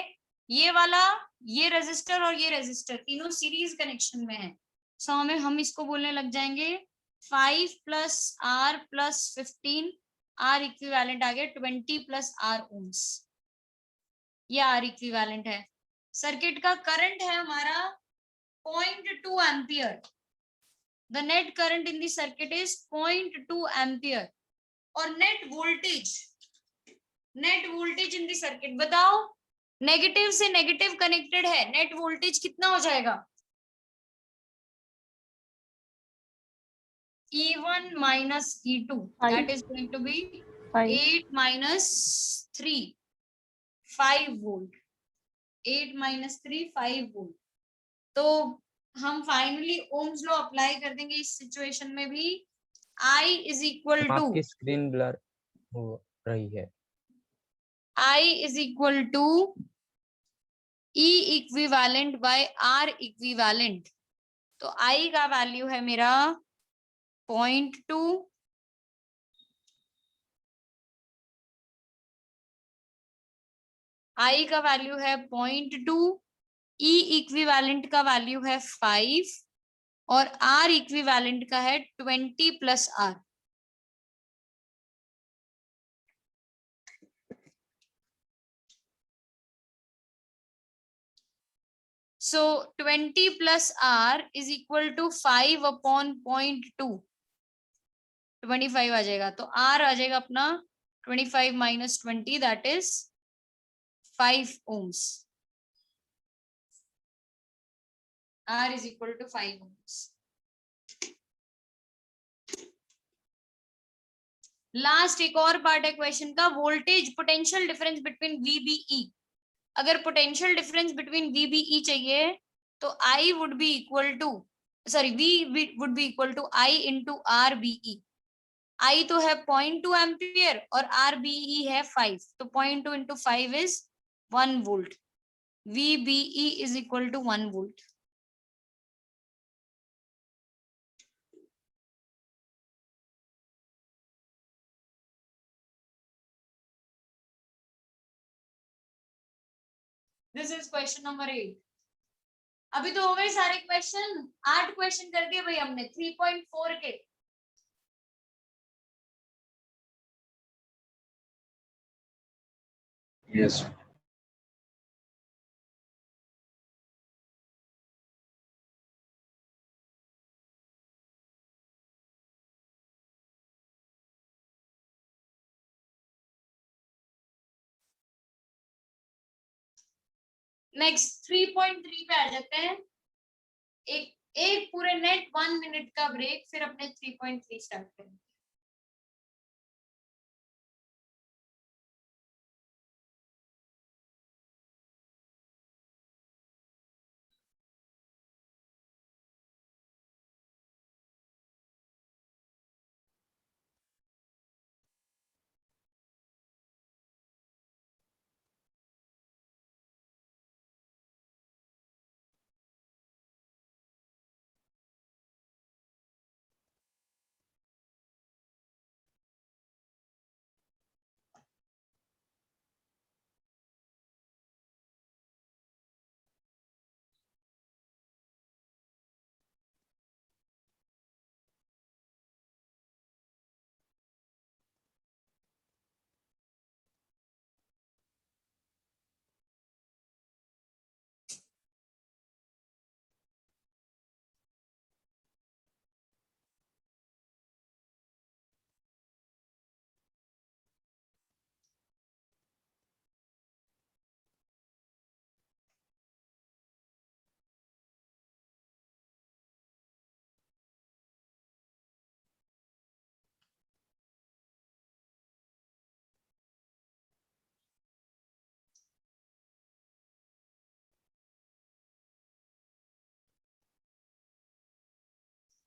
ये वाला, ये रेजिस्टर और ये रेजिस्टर तीनों सीरीज कनेक्शन में है। सो हम इसको बोलने लग जाएंगे 5 plus R plus 15, R equivalent आ गया 20 plus R ohms। ये R इक्विवेलेंट है। सर्किट का करंट है हमारा 0.2 ampere. The net current in the circuit is 0.2 ampere। और net voltage in the circuit बताओ, नेगेटिव से नेगेटिव कनेक्टेड है, नेट वोल्टेज कितना हो जाएगा? E1 minus E2, that is going to be 8 minus 3, 5 volt। 8 minus 3, 5 volt। तो हम finally Ohm's law apply कर देंगे इस सिचुएशन में भी। I is equal to, आपकी स्क्रीन ब्लर हो रही है। I is equal to E equivalent by R equivalent। तो I का वैल्यू है मेरा 0.2, I का वैल्यू है 0.2, E इक्विवेलेंट का वैल्यू है 5 और R इक्विवेलेंट का है 20 plus R। So 20 plus R is equal to 5 upon 0.2, 25 आ जाएगा। तो R आ जाएगा अपना 25 minus 20, that is 5 ohms। R is equal to 5 ohms। Last एक और पार्ट है क्वेश्चन का, voltage potential difference between VBE। अगर पोटेंशियल डिफरेंस बिटवीन VBE चाहिए तो I would be equal to, sorry, V would be equal to I into RBE। I तो है 0.2 ampere और RBE है 5, तो 0.2 into 5 is 1 volt। VBE is equal to 1 volt। This is question number 8. अभी तो हो गए सारे क्वेश्चन. 8 क्वेश्चन कर दिए भाई हमने 3.4 के. Yes. नेक्स्ट 3.3 पे आ जाते हैं. एक पूरे नेट 1 मिनट का ब्रेक, फिर अपने 3.3 स्टार्ट करेंगे.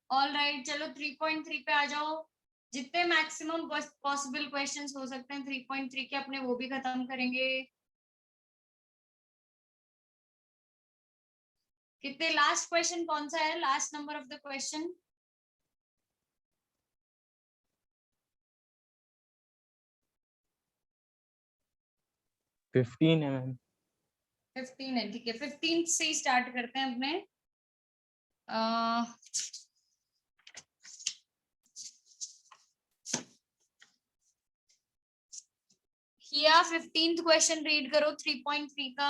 ऑल राइट, चलो 3.3 पे आ जाओ. जितने मैक्सिमम पॉसिबल क्वेश्चंस हो सकते हैं 3.3 के अपने वो भी खत्म करेंगे. कितने, लास्ट क्वेश्चन कौन सा है, last number of the question? Fifteen है मैम. 15 है, ठीक है. 15 से ही स्टार्ट करते हैं अपने. किया 15th क्वेश्चन रीड करो 3.3 का.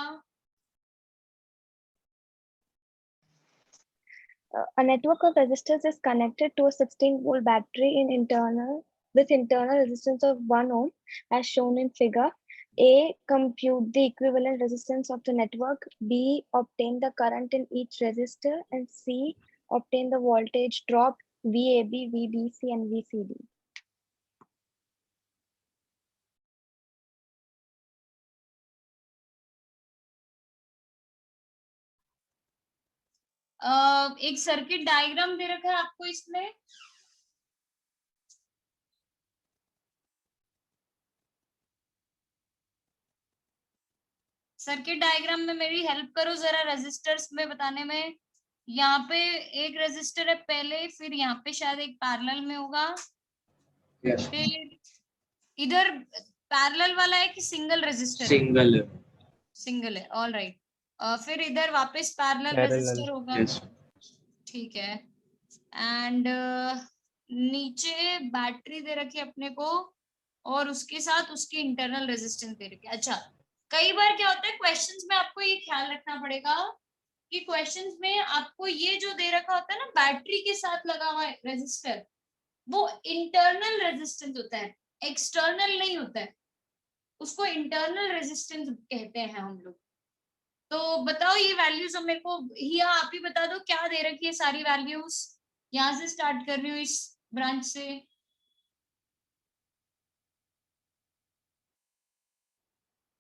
A network of resistors is connected to a 16-volt battery with internal resistance of 1 ohm as shown in figure. A. Compute the equivalent resistance of the network. B. Obtain the current in each resistor. And C. Obtain the voltage drop VAB, VBC, and VCD. एक circuit diagram दे रखा है आपको इसमें. Circuit diagram में मेरी help करो जरा resistors में बताने में. यहाँ पे एक रेजिस्टर है पहले, फिर यहाँ पे शायद एक पैरेलल में होगा. Yes. फिर इधर पैरेलल वाला है कि सिंगल रेजिस्टर? Single. सिंगल है, ऑल राइट. फिर इधर वापस पैरेलल रेजिस्टर होगा. Yes. ठीक है. एंड नीचे बैटरी दे रखी है अपने को, और उसके साथ उसकी इंटरनल रेजिस्टेंस दे रखी है. अच्छा, कई बार क्या होता है क्वेश्चंस में, आपको ये ख्याल रखना पड़ेगा कि क्वेश्चंस में आपको ये जो दे रखा होता है ना बैटरी के साथ लगा हुआ है रेजिस्टर, वो इंटरनल रेजिस्टेंस होता है, एक्सटर्नल नहीं होता है. उसको इंटरनल रेजिस्टेंस कहते हैं हम लोग. तो बताओ ये वैल्यूज मेरे को, या आप ही बता दो क्या दे रखी है सारी वैल्यूज. यहाँ से स्टार्ट कर रही हूँ इस ब्रांच से.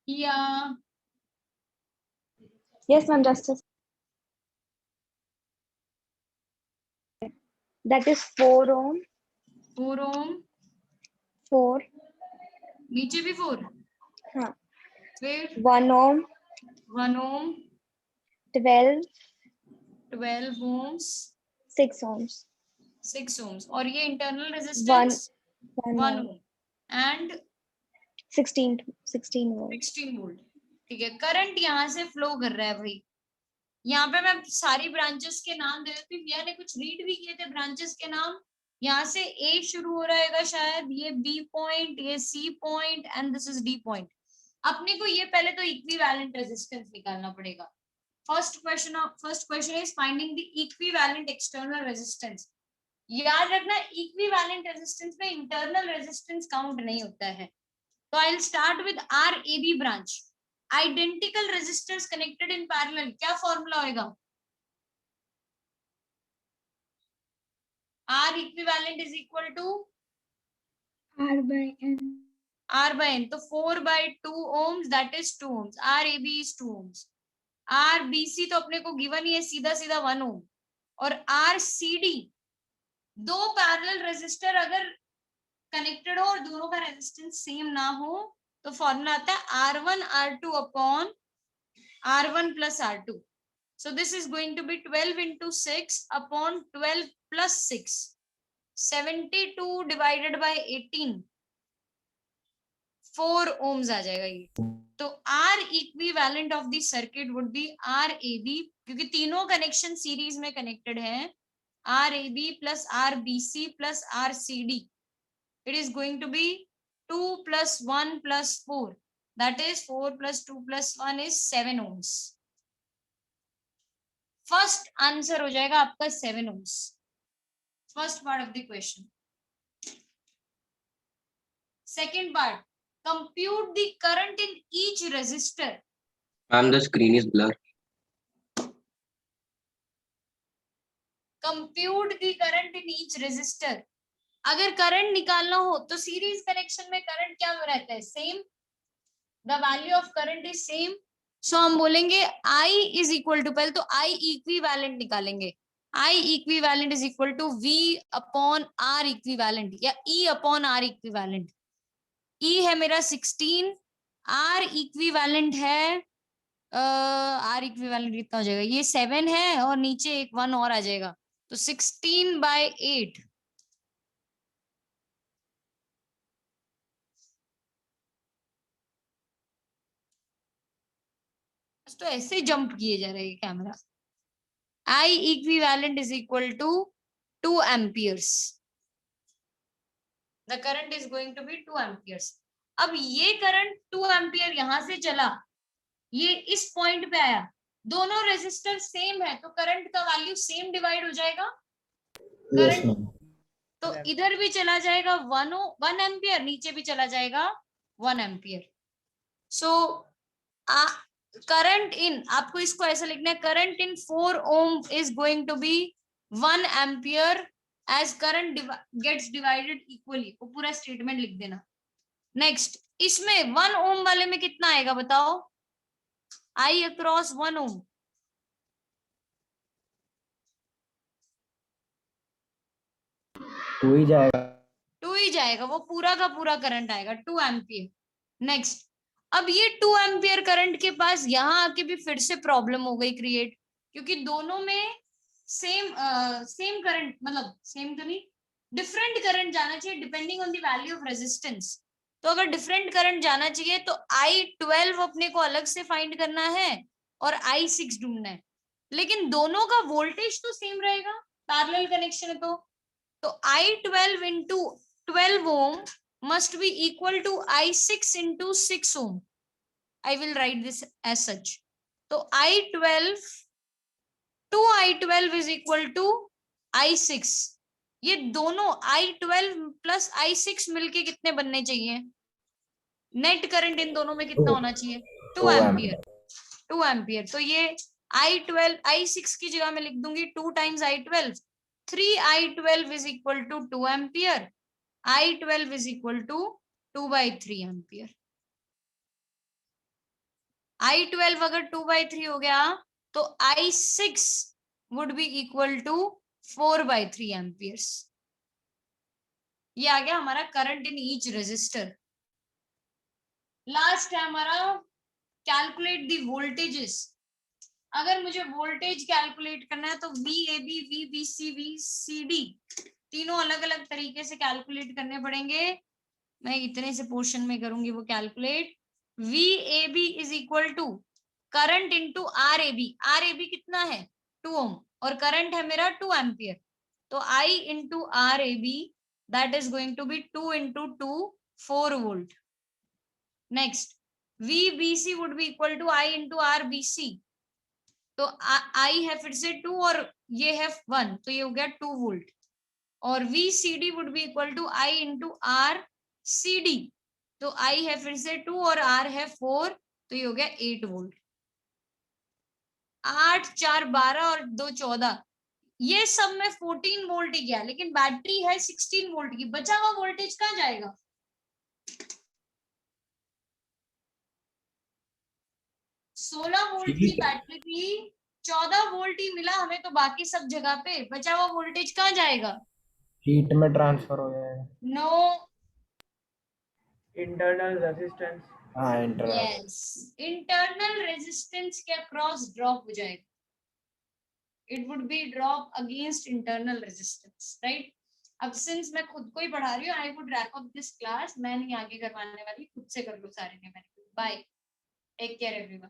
या Yes, ma'am, justice. That is 4 ohm. 4 ohm. 4. नीचे भी 4. हाँ. फिर 1 ohm. 1 ohm. 12. 12 ohms. 6 ohms. 6 ohms. और ये internal resistance 1 1 ohm. ohm. And 16 volt. 16 volt. ठीक है, करंट यहाँ से फ्लो कर रहा है भाई। यहाँ पे मैं सारी ब्रांचेस के नाम दे देती हूँ, भैया ने कुछ रीड भी किए थे ब्रांचेस के नाम। यहाँ से ए शुरू हो रहेगा शायद, ये बी पॉइंट, ये C point and this is D point. अपने को ये पहले तो इक्विवेलेंट रेजिस्टेंस निकालना पड़ेगा। First question is finding the equivalent external resistance. याद रखना इक्विवेलेंट रेजिस्टेंस में इंटरनल रेजिस्टेंस काउंट नहीं होता है। तो I will start with R A B branch. Identical resistors connected in parallel, क्या फॉर्मूला होगा? R equivalent is equal to R by N. R by N. तो 4 by 2 ohms, that is 2 ohms. RAB is 2 ohms. RBC तो अपने को given ही है, सीधा सीधा 1 ohm. और RCD, दो पैरेलल रेजिस्टर अगर कनेक्टेड हो और दोनों का रेजिस्टेंस सेम ना हो तो फॉर्मूला आता है R1 R2 upon R1 plus R2. So this is going to be 12 into 6 upon 12 plus 6. 72 divided by 18. 4 ohms आ जाएगा ये। तो R equivalent of the circuit would be RAB, क्योंकि तीनों कनेक्शन सीरीज में कनेक्टेड हैं। RAB plus RBC plus RCD. It is going to be 2 plus 1 plus 4. That is 4 plus 2 plus 1 is 7 ohms. First answer हो जाएगा आपका 7 ohms. First part of the question. Second part, compute the current in each resistor. Ma'am, the screen is blurred. Compute the current in each resistor. अगर current निकालना हो तो series connection में current क्या रहता है? Same. The value of current is same. So हम बोलेंगे I इज इक्वल टू, पहले तो I इक्विवेलेंट निकालेंगे. I equivalent is equal to V upon R equivalent या E upon R equivalent. E है मेरा 16, R इक्विवेलेंट है R इक्विवेलेंट कितना हो जाएगा? ये 7 है और नीचे एक 1 और आ जाएगा, तो 16 by 8. तो ऐसे जंप किए जा रहे हैं camera. I equivalent is equal to 2 amperes. The current is going to be 2 amperes. अब ये करंट 2 एम्पियर यहां से चला, ये इस पॉइंट पे आया, दोनों रेजिस्टर सेम है तो करंट का वैल्यू सेम डिवाइड हो जाएगा. करंट तो इधर भी चला जाएगा 1 एम्पियर, नीचे भी चला जाएगा 1 एम्पियर. सो करंट इन, आपको इसको ऐसा लिखना है, current in 4 ohm is going to be 1 ampere as current gets divided equally. वो पूरा स्टेटमेंट लिख देना. नेक्स्ट, इसमें 1 ohm वाले में कितना आएगा बताओ? I across 1 ohm. टू ही जाएगा. 2 ही जाएगा, वो पूरा का पूरा करंट आएगा 2 एम्पियर. नेक्स्ट, अब ये 2 एम्पियर करंट के पास यहाँ आके भी फिर से प्रॉब्लम हो गई क्रिएट, क्योंकि दोनों में सेम करंट, मतलब सेम तो नहीं, डिफरेंट करंट जाना चाहिए depending on the value of resistance. तो अगर डिफरेंट करंट जाना चाहिए तो I12 अपने को अलग से फाइंड करना है और I6 ढूंढना है, लेकिन दोनों का वोल्टेज तो सेम रहेगा, पैरेलल कनेक्शन है तो I12 into 12 ohm must be equal to I6 into 6 ohm. I will write this as such. तो I12 is equal to I6. ये दोनों I12 plus I6 मिलके कितने बनने चाहिए? नेट करंट इन दोनों में कितना होना चाहिए? 2 एम्पियर. 2 एम्पियर. तो ये I6 की जगह में लिख दूंगी 2 times I12. 3 I12 is equal to 2 ampere. I12 is equal to 2 by 3 ampere. I12 अगर 2 by 3 हो गया तो I6 would be equal to 4 by 3 amperes. ये आ गया हमारा current in each resistor. Last है हमारा कैलकुलेट द वोल्टेजेस. अगर मुझे वोल्टेज कैलकुलेट करना है तो VAB, VBC, VCD तीनों अलग अलग तरीके से कैलकुलेट करने पड़ेंगे. मैं इतने से पोर्शन में करूंगी वो calculate. VAB is equal to current into RAB। RAB कितना है 2 ओम और करंट है मेरा 2 एम्पियर, तो I into RAB that is going to be 2 into 2 4 volt. Next VBC would be equal to I into RBC, तो I है फिर से 2 और ये है 1, तो ये हो गया 2 वोल्ट। और VCD would be equal to I into RCD, तो I है फिर से 2 और R है 4, तो ये हो गया 8 वोल्ट। 8 4 12 और 2 14, ये सब में 14 वोल्ट ही गया, लेकिन बैटरी है 16 वोल्ट की, बचा हुआ वोल्टेज कहाँ जाएगा? 16 वोल्ट की बैटरी थी, 14 वोल्ट ही मिला हमें, तो बाकी सब जगह पे बचा हुआ वोल्टेज कहाँ जाएगा? हीट में ट्रांसफर हो जाएगा। नो, इंटरनल रेजिस्टेंस, हाँ इंटरनल, यस, इंटरनल रेजिस्टेंस के अक्रॉस ड्रॉप हो जाएगा, it would be drop against internal resistance, right. अब सिंस मैं खुद को ही पढ़ा रही हूँ, I would wrap up this class, मैं नहीं आगे करवाने वाली, खुद से कर लो सारे numerical. Bye, take care everyone.